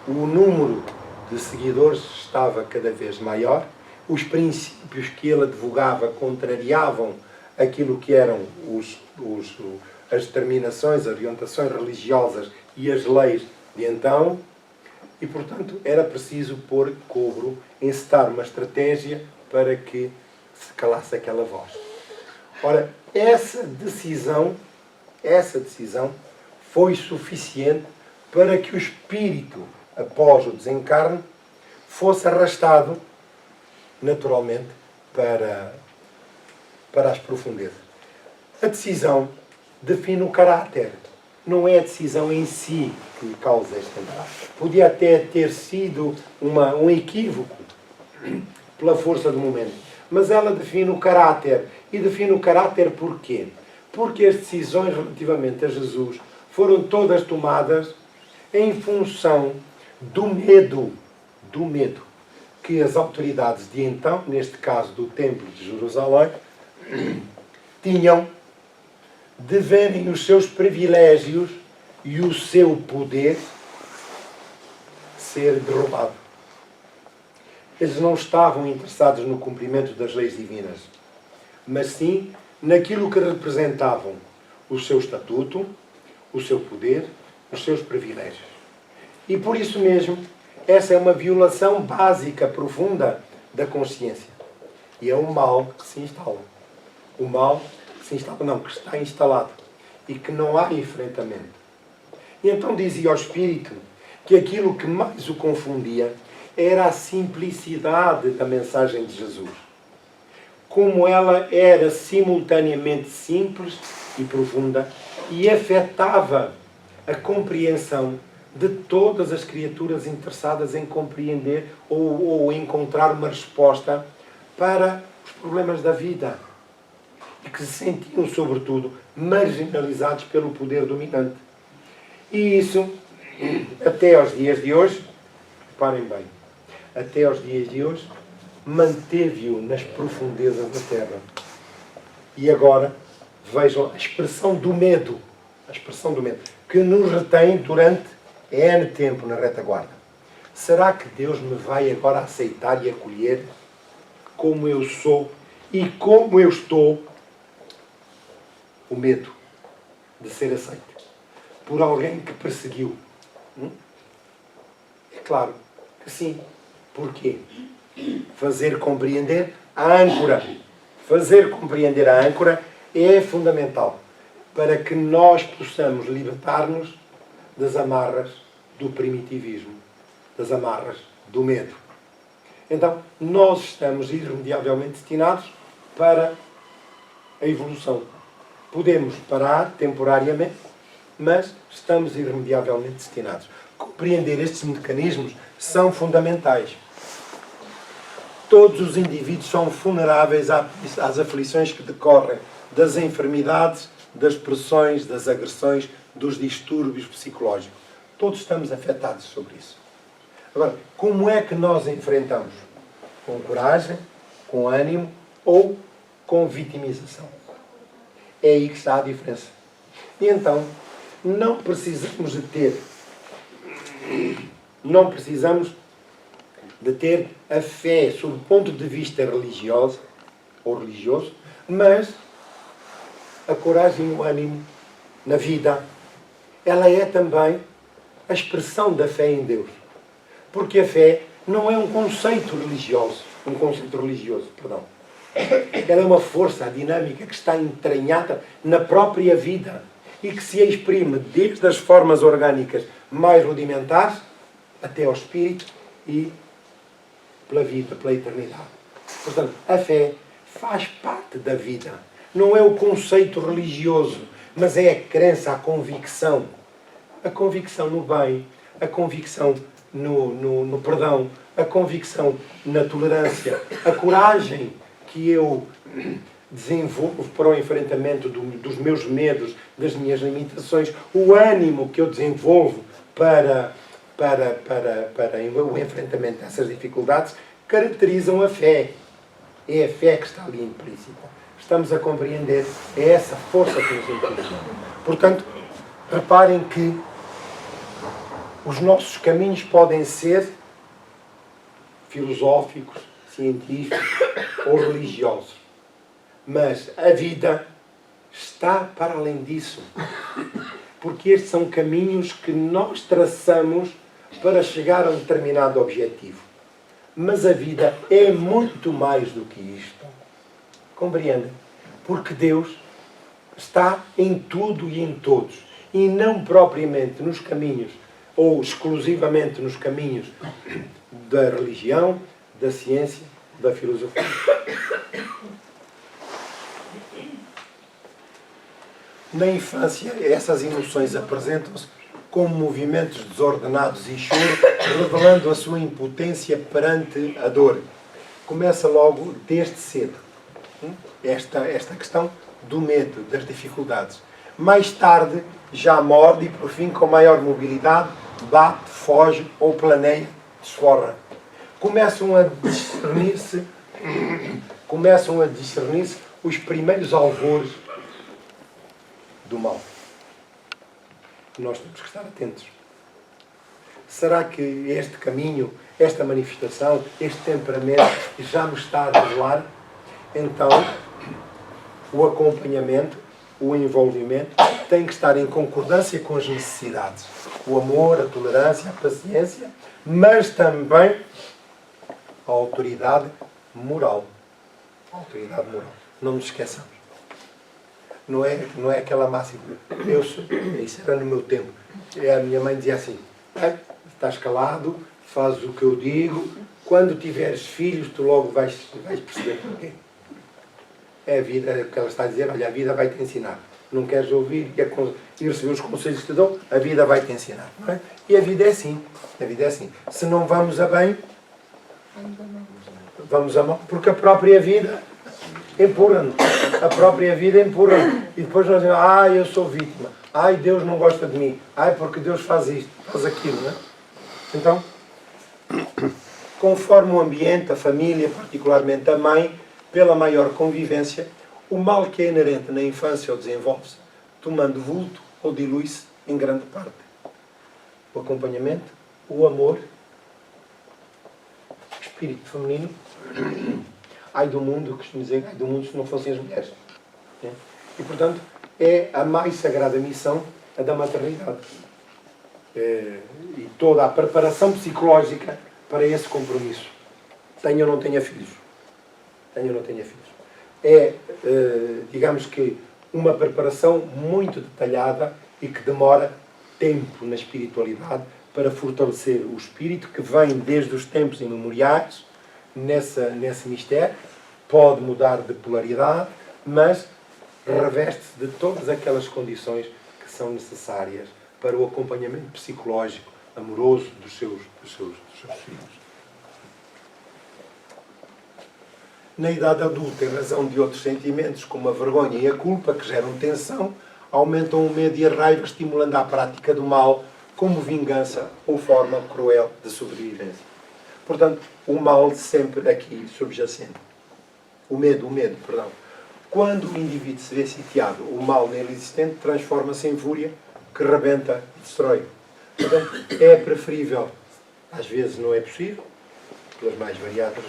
o número de seguidores estava cada vez maior, os princípios que ele advogava contrariavam aquilo que eram as determinações, as orientações religiosas e as leis de então, e, portanto, era preciso pôr cobro, encetar uma estratégia para que se calasse aquela voz. Ora, essa decisão foi suficiente para que o espírito, após o desencarne, fosse arrastado naturalmente para as profundezas. A decisão define o caráter. Não é a decisão em si que lhe causa este embaraço. Podia até ter sido um equívoco pela força do momento. Mas ela define o caráter. E define o caráter porquê? Porque as decisões relativamente a Jesus foram todas tomadas em função do medo que as autoridades de então, neste caso do Templo de Jerusalém, tinham de verem os seus privilégios e o seu poder ser derrubado. Eles não estavam interessados no cumprimento das leis divinas, mas sim naquilo que representavam o seu estatuto, o seu poder, os seus privilégios. E por isso mesmo, essa é uma violação básica, profunda da consciência. E é um mal que se instala. O mal que se instala, não, que está instalado. E que não há enfrentamento. E então dizia ao Espírito que aquilo que mais o confundia era a simplicidade da mensagem de Jesus. Como ela era simultaneamente simples e profunda e afetava a compreensão de todas as criaturas interessadas em compreender ou encontrar uma resposta para os problemas da vida e que se sentiam, sobretudo, marginalizados pelo poder dominante. E isso, até aos dias de hoje, reparem bem, até aos dias de hoje, manteve-o nas profundezas da terra. E agora, vejam a expressão do medo, que nos retém durante N tempo na retaguarda. Será que Deus me vai agora aceitar e acolher como eu sou e como eu estou? O medo de ser aceito por alguém que perseguiu. É claro que sim. Porquê? Fazer compreender a âncora. Fazer compreender a âncora é fundamental para que nós possamos libertar-nos das amarras do primitivismo, das amarras do medo. Então, nós estamos irremediavelmente destinados para a evolução. Podemos parar temporariamente, mas estamos irremediavelmente destinados. Compreender estes mecanismos são fundamentais. Todos os indivíduos são vulneráveis às aflições que decorrem das enfermidades, das pressões, das agressões, dos distúrbios psicológicos. Todos estamos afetados sobre isso. Agora, como é que nós enfrentamos? Com coragem, com ânimo ou com vitimização? É aí que está a diferença. E então, não precisamos de ter a fé sob o ponto de vista religioso, mas a coragem e o ânimo na vida, ela é também a expressão da fé em Deus. Porque a fé não é um conceito religioso. Ela é uma força dinâmica que está entranhada na própria vida e que se exprime desde as formas orgânicas mais rudimentares até ao espírito e pela vida, pela eternidade. Portanto, a fé faz parte da vida. Não é o conceito religioso, mas é a crença, a convicção. A convicção no bem, a convicção no perdão, a convicção na tolerância, a coragem que eu desenvolvo para o enfrentamento dos meus medos, das minhas limitações, o ânimo que eu desenvolvo para o enfrentamento dessas dificuldades, caracterizam a fé. É a fé que está ali implícita. Estamos a compreender, é essa força que nos impulsiona. Portanto, reparem que os nossos caminhos podem ser filosóficos, científicos ou religiosos. Mas a vida está para além disso. Porque estes são caminhos que nós traçamos para chegar a um determinado objetivo. Mas a vida é muito mais do que isto. Compreendem? Porque Deus está em tudo e em todos. E não propriamente nos caminhos, ou exclusivamente nos caminhos da religião, da ciência, da filosofia. Na infância, essas emoções apresentam-se como movimentos desordenados e choro, revelando a sua impotência perante a dor. Começa logo desde cedo. Esta questão do medo, das dificuldades. Mais tarde, já morde e, por fim, com maior mobilidade, bate, foge ou planeia, desforra. Começam a discernir-se os primeiros alvores do mal. Nós temos que estar atentos. Será que este caminho, esta manifestação, este temperamento já me está a revelar? Então, o acompanhamento, o envolvimento, tem que estar em concordância com as necessidades. O amor, a tolerância, a paciência, mas também a autoridade moral. A autoridade moral. Não nos esqueçamos. Não é aquela máxima. Isso era no meu tempo. A minha mãe dizia assim: estás calado, fazes o que eu digo, quando tiveres filhos tu logo vais perceber porquê. É a vida, é o que ela está a dizer. Olha, a vida vai te ensinar. Não queres ouvir e receber os conselhos que te dão, a vida vai te ensinar. Não é? E a vida é assim. A vida é assim. Se não vamos a bem, vamos a mal, porque a própria vida empurra-nos. A própria vida empurra-nos. E depois nós dizemos: eu sou vítima. Deus não gosta de mim. Porque Deus faz isto, faz aquilo. Não é? Então, conforme o ambiente, a família, particularmente a mãe, pela maior convivência, o mal que é inerente na infância ou desenvolve-se, tomando vulto ou dilui-se em grande parte. O acompanhamento, o amor espírito feminino, ai do mundo, costumo dizer, ai do mundo se não fossem as mulheres. E, portanto, é a mais sagrada missão a da maternidade. E toda a preparação psicológica para esse compromisso. Tenha ou não tenha filhos. Tenha ou não tenha filhos. É, digamos que, uma preparação muito detalhada e que demora tempo na espiritualidade para fortalecer o espírito que vem desde os tempos imemoriais nesse mistério. Pode mudar de polaridade, mas reveste-se de todas aquelas condições que são necessárias para o acompanhamento psicológico, amoroso dos seus filhos. Na idade adulta, em razão de outros sentimentos, como a vergonha e a culpa, que geram tensão, aumentam o medo e a raiva, estimulando a prática do mal como vingança ou forma cruel de sobrevivência. Portanto, o mal sempre aqui subjacente. O medo, perdão. Quando o indivíduo se vê sitiado, o mal nele existente transforma-se em fúria que rebenta e destrói. Portanto, é preferível, às vezes não é possível, pelas mais variadas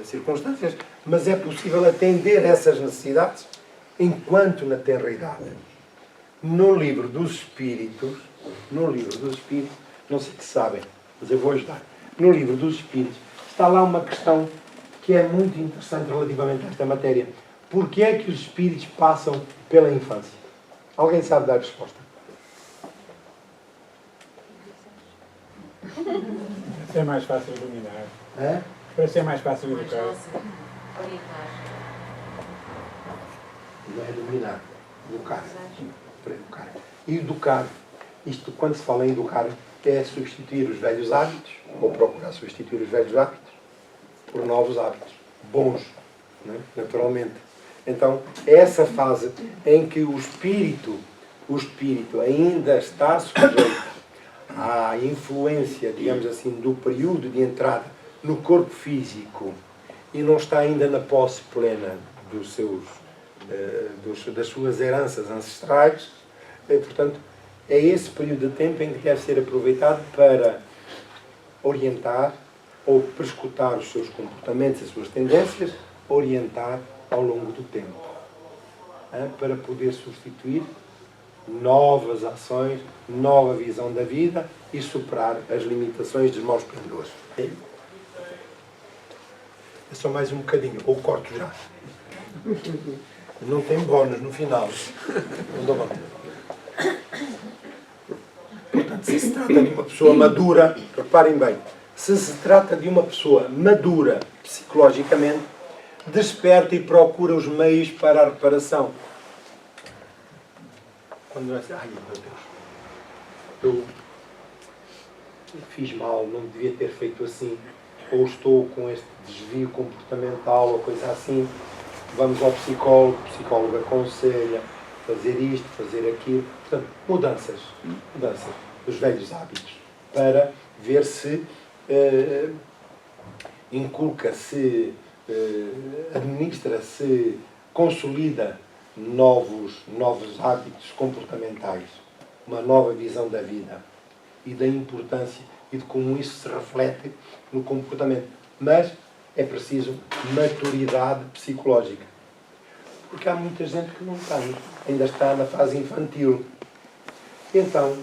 circunstâncias, mas é possível atender essas necessidades enquanto na tenra idade. No livro dos Espíritos, não sei se sabem, mas eu vou ajudar. No livro dos Espíritos está lá uma questão que é muito interessante relativamente a esta matéria. Porquê é que os espíritos passam pela infância? Alguém sabe dar a resposta? Para ser mais fácil de dominar. Hã? Para ser mais fácil de educar. Não é dominar, educar. Para educar. E educar, isto quando se fala em educar, é substituir os velhos hábitos, ou procurar substituir os velhos hábitos, por novos hábitos, bons, não é? Naturalmente. Então, essa fase em que o espírito ainda está sujeito à influência, digamos assim, do período de entrada no corpo físico e não está ainda na posse plena das suas heranças ancestrais, portanto, é esse período de tempo em que deve ser aproveitado para orientar ou prescutar os seus comportamentos, as suas tendências, orientar ao longo do tempo, para poder substituir novas ações, nova visão da vida e superar as limitações dos maus pendores. É só mais um bocadinho, ou corto já. Não tem bónus no final. Não dou bónus. Portanto, se se trata de uma pessoa madura, reparem bem, se se trata de uma pessoa madura psicologicamente, desperta e procura os meios para a reparação. Quando nós dizemos, ai meu Deus, eu fiz mal, não devia ter feito assim, ou estou com este desvio comportamental, ou coisa assim, vamos ao psicólogo, o psicólogo aconselha fazer isto, fazer aquilo. Portanto, mudanças dos velhos hábitos, para ver se inculca-se, administra-se, consolida novos hábitos comportamentais, uma nova visão da vida e da importância e de como isso se reflete no comportamento. Mas é preciso maturidade psicológica. Porque há muita gente que não tem, ainda está na fase infantil. Então,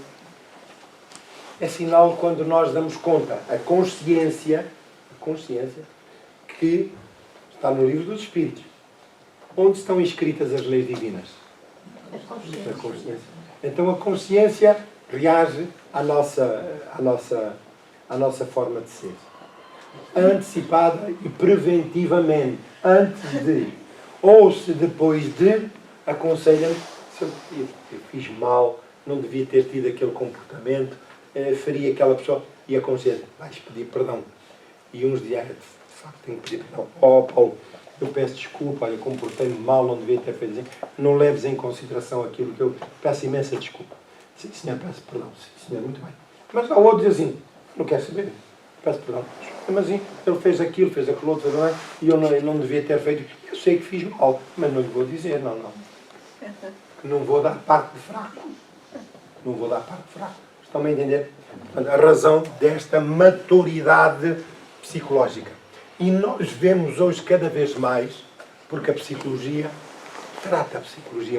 é sinal quando nós damos conta, a consciência que está no livro dos Espíritos. Onde estão escritas as leis divinas? Na consciência. Então a consciência reage à nossa forma de ser. Antecipada e preventivamente. Antes de, ou se depois de, aconselha-me, se eu fiz mal, não devia ter tido aquele comportamento, faria aquela pessoa, e aconselha, vais pedir perdão. E uns dizem, de facto tenho que pedir perdão. Paulo, eu peço desculpa, olha, comportei-me mal, não devia ter feito assim. Não leves em consideração aquilo que eu peço imensa desculpa. Sim, senhor, peço perdão. Sim, senhor, muito bem. Mas ao outro diz assim, não quer saber, peço perdão. Mas assim, ele fez aquilo, fez aquilo outro, não é? E eu não devia ter feito. Eu sei que fiz mal, mas não lhe vou dizer, não. Não vou dar parte de fraco. Não vou dar parte de fraco. Estão-me a entender? Portanto, a razão desta maturidade psicológica. E nós vemos hoje cada vez mais, porque a psicologia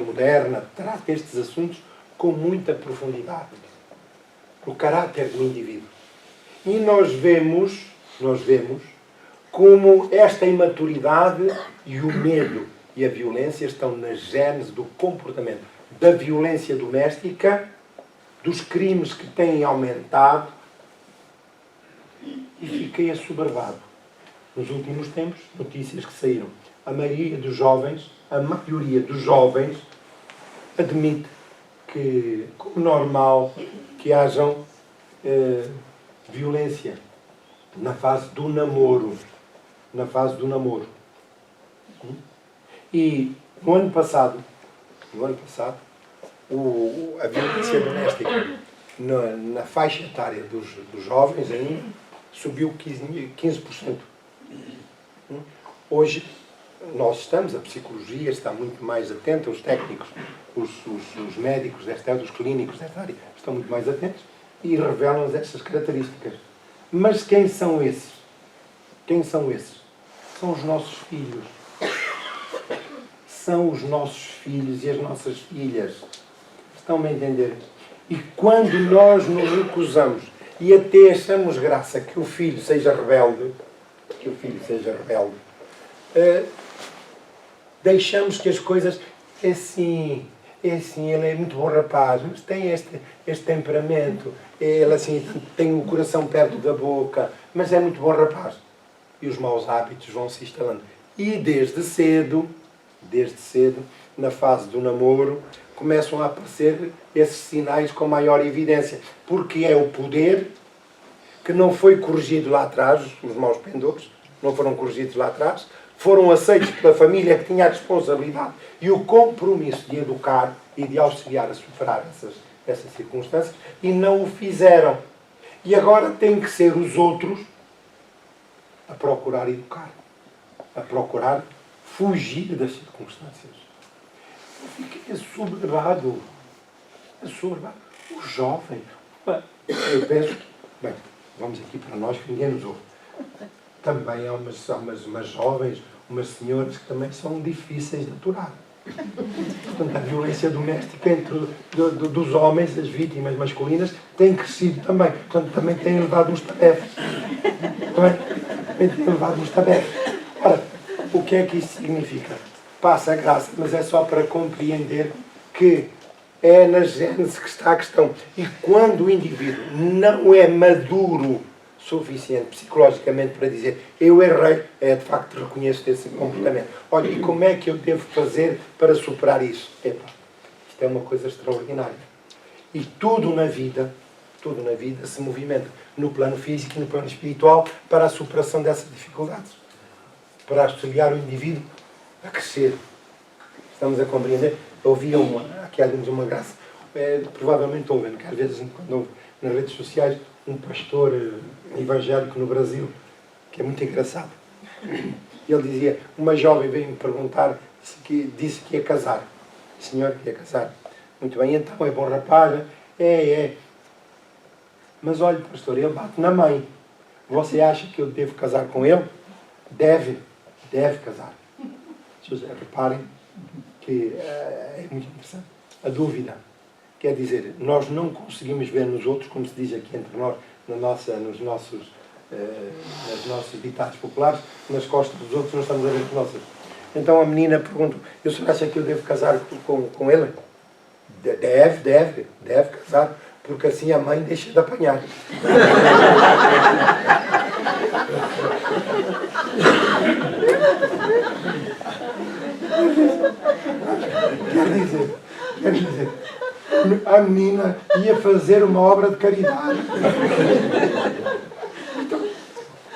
moderna, trata estes assuntos com muita profundidade. O caráter do indivíduo. E nós vemos como esta imaturidade e o medo e a violência estão na gênese do comportamento, da violência doméstica, dos crimes que têm aumentado, e fiquei assoberbado. Nos últimos tempos, notícias que saíram. A maioria dos jovens admite que, como normal, que hajam violência na fase do namoro. E no ano passado, a violência doméstica na faixa etária dos jovens ainda subiu 15%. Hoje a psicologia está muito mais atenta, os técnicos, os médicos desta área, os clínicos desta área, estão muito mais atentos e revelam estas características. Mas quem são esses? São os nossos filhos. São os nossos filhos e as nossas filhas. Estão-me a entender? E quando nós nos recusamos e até achamos graça que o filho seja rebelde, deixamos que as coisas... É assim, ele é muito bom rapaz, mas tem este temperamento. Ele assim tem o coração perto da boca, mas é muito bom rapaz. E os maus hábitos vão se instalando. E desde cedo, na fase do namoro, começam a aparecer esses sinais com maior evidência. Porque é o poder que não foi corrigido lá atrás, os maus pendores não foram corrigidos lá atrás, foram aceitos pela família que tinha a responsabilidade e o compromisso de educar e de auxiliar a superar essas circunstâncias, e não o fizeram. E agora tem que ser os outros a procurar educar, a procurar fugir das circunstâncias. Eu fiquei assoberbado. O jovem. Eu penso, bem, vamos aqui para nós que ninguém nos ouve. Também há umas jovens, umas senhoras que também são difíceis de aturar. Portanto, a violência doméstica dos homens, as vítimas masculinas, tem crescido também. Portanto, também têm levado uns tabefes. Ora, o que é que isso significa? Passa a graça, mas é só para compreender que é na gênese que está a questão. E quando o indivíduo não é maduro suficiente psicologicamente para dizer eu errei, de facto reconheço esse comportamento. Olha, e como é que eu devo fazer para superar isso? Isto é uma coisa extraordinária. E tudo na vida se movimenta no plano físico e no plano espiritual para a superação dessas dificuldades. Para auxiliar o indivíduo a crescer. Estamos a compreender? Ouvi aqui uma graça, provavelmente ouvem, que às vezes quando ouve nas redes sociais, um pastor evangélico no Brasil, que é muito engraçado. Ele dizia, uma jovem veio-me perguntar, disse que ia casar. Senhor, que ia casar. Muito bem, então é bom rapaz? É. Mas olha, pastor, ele bate na mãe. Você acha que eu devo casar com ele? Deve casar. Reparem que é muito interessante. A dúvida. Quer dizer, nós não conseguimos ver nos outros, como se diz aqui entre nós, nos nossos ditados populares, nas costas dos outros não estamos a ver as nossas. Então a menina pergunta, o senhor acha que eu devo casar com ele? Deve casar, porque assim a mãe deixa de apanhar. Quer dizer, a menina ia fazer uma obra de caridade.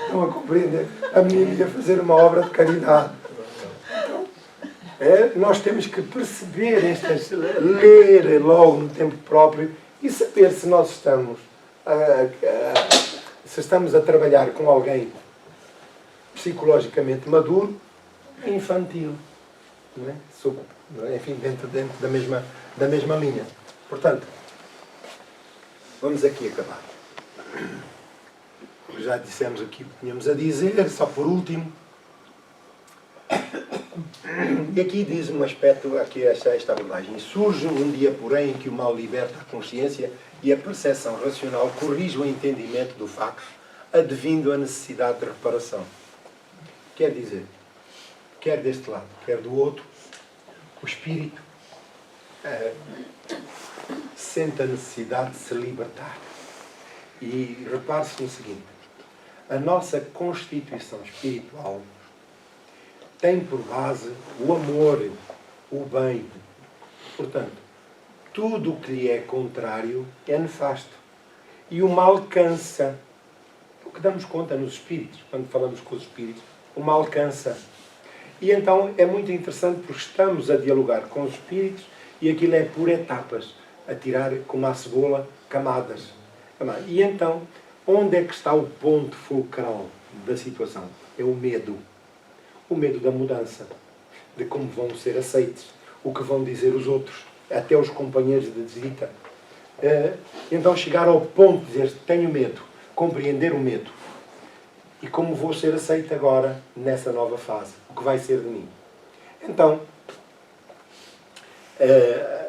Estão a compreender? A menina ia fazer uma obra de caridade. Então, nós temos que perceber ler logo no tempo próprio e saber se nós estamos a trabalhar com alguém psicologicamente maduro e infantil. Não é? Enfim, dentro da mesma linha. Portanto, vamos aqui acabar. Já dissemos aqui o que tínhamos a dizer, só por último. E aqui diz um aspecto, aqui esta abordagem. Surge um dia, porém, em que o mal liberta a consciência e a percepção racional corrige o entendimento do facto, advindo a necessidade de reparação. Quer dizer, quer deste lado, quer do outro, o espírito sente a necessidade de se libertar. E repare-se no seguinte: a nossa constituição espiritual tem por base o amor, o bem. Portanto, tudo o que lhe é contrário é nefasto. E o mal cansa. O que damos conta nos espíritos, quando falamos com os espíritos, o mal cansa. E então é muito interessante porque estamos a dialogar com os espíritos e aquilo é por etapas, a tirar como a cebola camadas. E então, onde é que está o ponto fulcral da situação? É o medo. O medo da mudança, de como vão ser aceitos, o que vão dizer os outros, até os companheiros de visita. Então chegar ao ponto de dizer, tenho medo, compreender o medo. E como vou ser aceito agora, nessa nova fase, o que vai ser de mim. Então,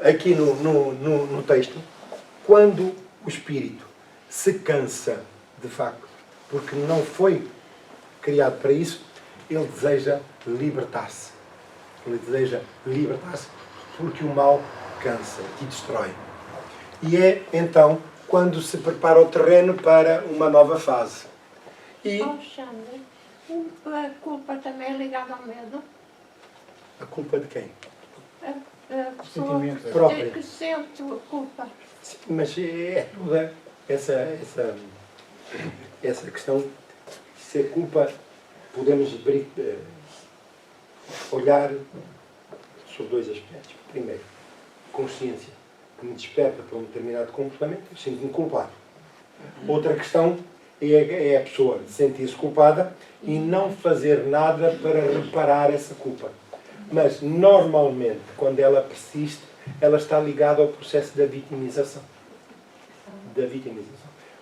aqui no texto, quando o espírito se cansa, de facto, porque não foi criado para isso, ele deseja libertar-se. Ele deseja libertar-se porque o mal cansa e destrói. E é, então, quando se prepara o terreno para uma nova fase. E Alexandre, a culpa também é ligada ao medo? a culpa de quem? A pessoa Sentimento próprio. que sente a culpa. Sim, mas é toda essa questão. Se a culpa, podemos olhar sobre dois aspectos. Primeiro, consciência, que me desperta para um determinado comportamento, eu sinto-me culpado. Outra questão é a pessoa sentir-se culpada e não fazer nada para reparar essa culpa. Mas, normalmente, quando ela persiste, ela está ligada ao processo da vitimização.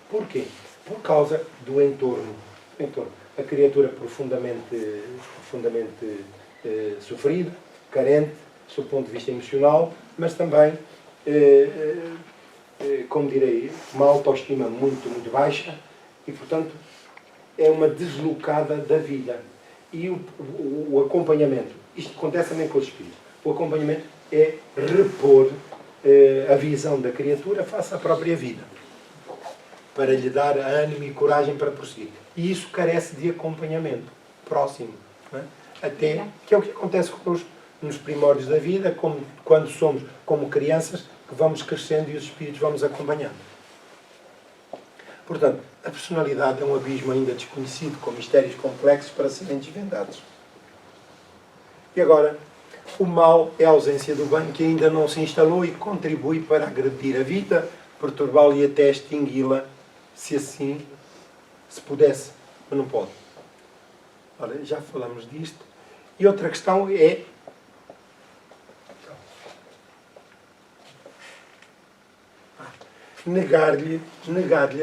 Porquê? Por causa do entorno. A criatura profundamente sofrida, carente, sob o ponto de vista emocional, mas também, como direi, uma autoestima muito, muito baixa e, portanto, é uma deslocada da vida. E o acompanhamento, isto acontece também com os espíritos, o acompanhamento é repor a visão da criatura face à própria vida, para lhe dar ânimo e coragem para prosseguir. E isso carece de acompanhamento próximo. Não é? Até, que é o que acontece connosco nos primórdios da vida, quando somos como crianças, que vamos crescendo e os espíritos vamos acompanhando. Portanto, a personalidade é um abismo ainda desconhecido, com mistérios complexos para serem desvendados. E agora, o mal é a ausência do bem que ainda não se instalou e contribui para agredir a vida, perturbá-la e até extingui-la, se assim se pudesse, mas não pode. Ora, já falamos disto. E outra questão é negar-lhe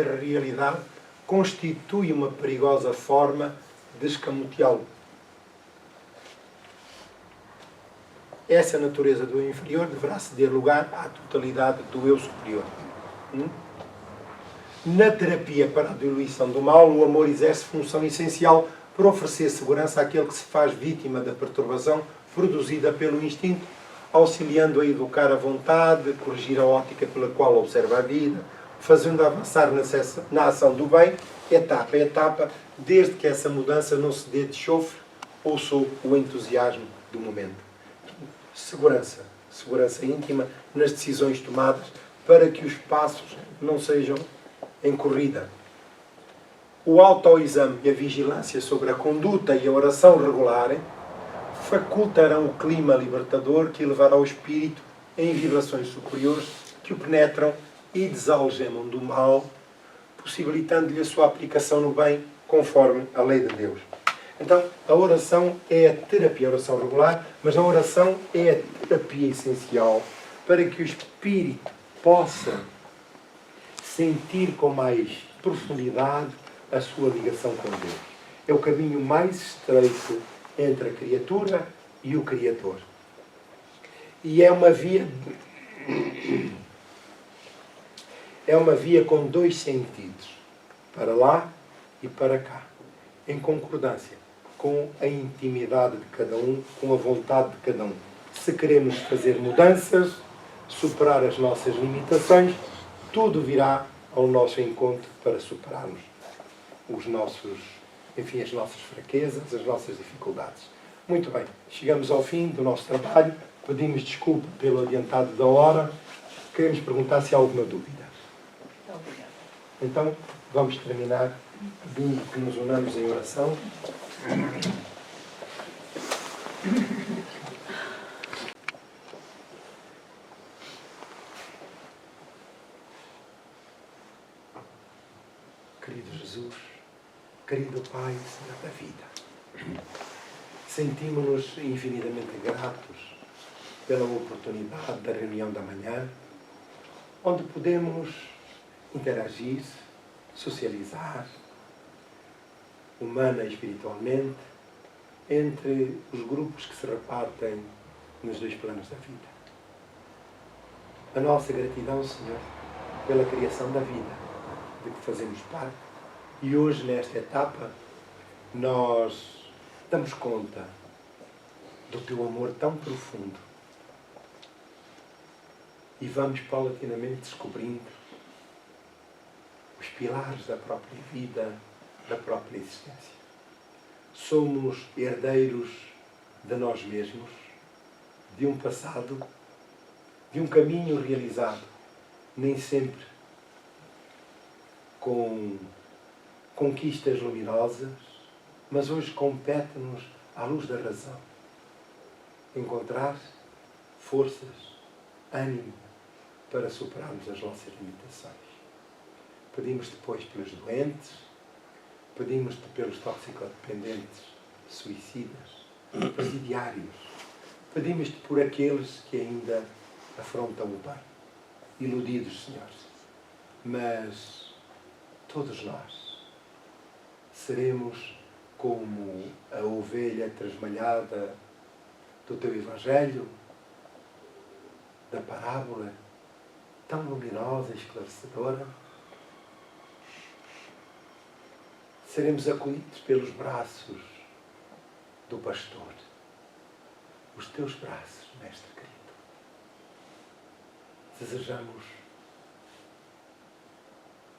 a realidade constitui uma perigosa forma de escamoteá-lo. Essa natureza do eu inferior deverá ceder lugar à totalidade do eu superior. Na terapia para a diluição do mal, o amor exerce função essencial para oferecer segurança àquele que se faz vítima da perturbação produzida pelo instinto, auxiliando a educar a vontade, corrigir a ótica pela qual observa a vida, fazendo avançar na ação do bem, etapa a etapa, desde que essa mudança não se dê de chofre ou sob o entusiasmo do momento. Segurança íntima nas decisões tomadas para que os passos não sejam em corrida. O autoexame e a vigilância sobre a conduta e a oração regular facultarão o clima libertador que elevará o espírito em vibrações superiores que o penetram e desalgemam do mal, possibilitando-lhe a sua aplicação no bem conforme a lei de Deus. Então, a oração é a terapia, a oração regular, mas a oração é a terapia essencial para que o espírito possa sentir com mais profundidade a sua ligação com Deus. É o caminho mais estreito entre a criatura e o Criador. E é uma via com dois sentidos, para lá e para cá, em concordância com a intimidade de cada um, com a vontade de cada um. Se queremos fazer mudanças, superar as nossas limitações, tudo virá ao nosso encontro para superarmos as nossas fraquezas, as nossas dificuldades. Muito bem, chegamos ao fim do nosso trabalho. Pedimos desculpa pelo adiantado da hora. Queremos perguntar se há alguma dúvida. Muito obrigada. Então, vamos terminar pedindo que nos unamos em oração. Querido Jesus, querido Pai, Senhor da vida, sentimos-nos infinitamente gratos pela oportunidade da reunião da manhã, onde podemos interagir, socializar, humana e espiritualmente, entre os grupos que se repartem nos dois planos da vida. A nossa gratidão, Senhor, pela criação da vida, de que fazemos parte, e hoje, nesta etapa, nós damos conta do Teu amor tão profundo e vamos paulatinamente descobrindo os pilares da própria vida, da própria existência. Somos herdeiros de nós mesmos, de um passado, de um caminho realizado, nem sempre com conquistas luminosas, mas hoje compete-nos, à luz da razão, encontrar forças, ânimo para superarmos as nossas limitações. Pedimos depois pelos doentes, pedimos-te pelos toxicodependentes, suicidas, presidiários. Pedimos-te por aqueles que ainda afrontam o bem. Iludidos, Senhor. Mas todos nós seremos como a ovelha trasmalhada do teu Evangelho, da parábola, tão luminosa e esclarecedora. Seremos acolhidos pelos braços do pastor, os teus braços, Mestre querido. Desejamos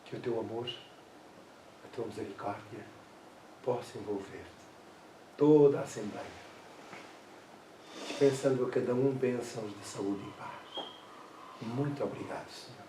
que o teu amor, a tua misericórdia, possa envolver toda a Assembleia, dispensando a cada um bênçãos de saúde e paz. Muito obrigado, Senhor.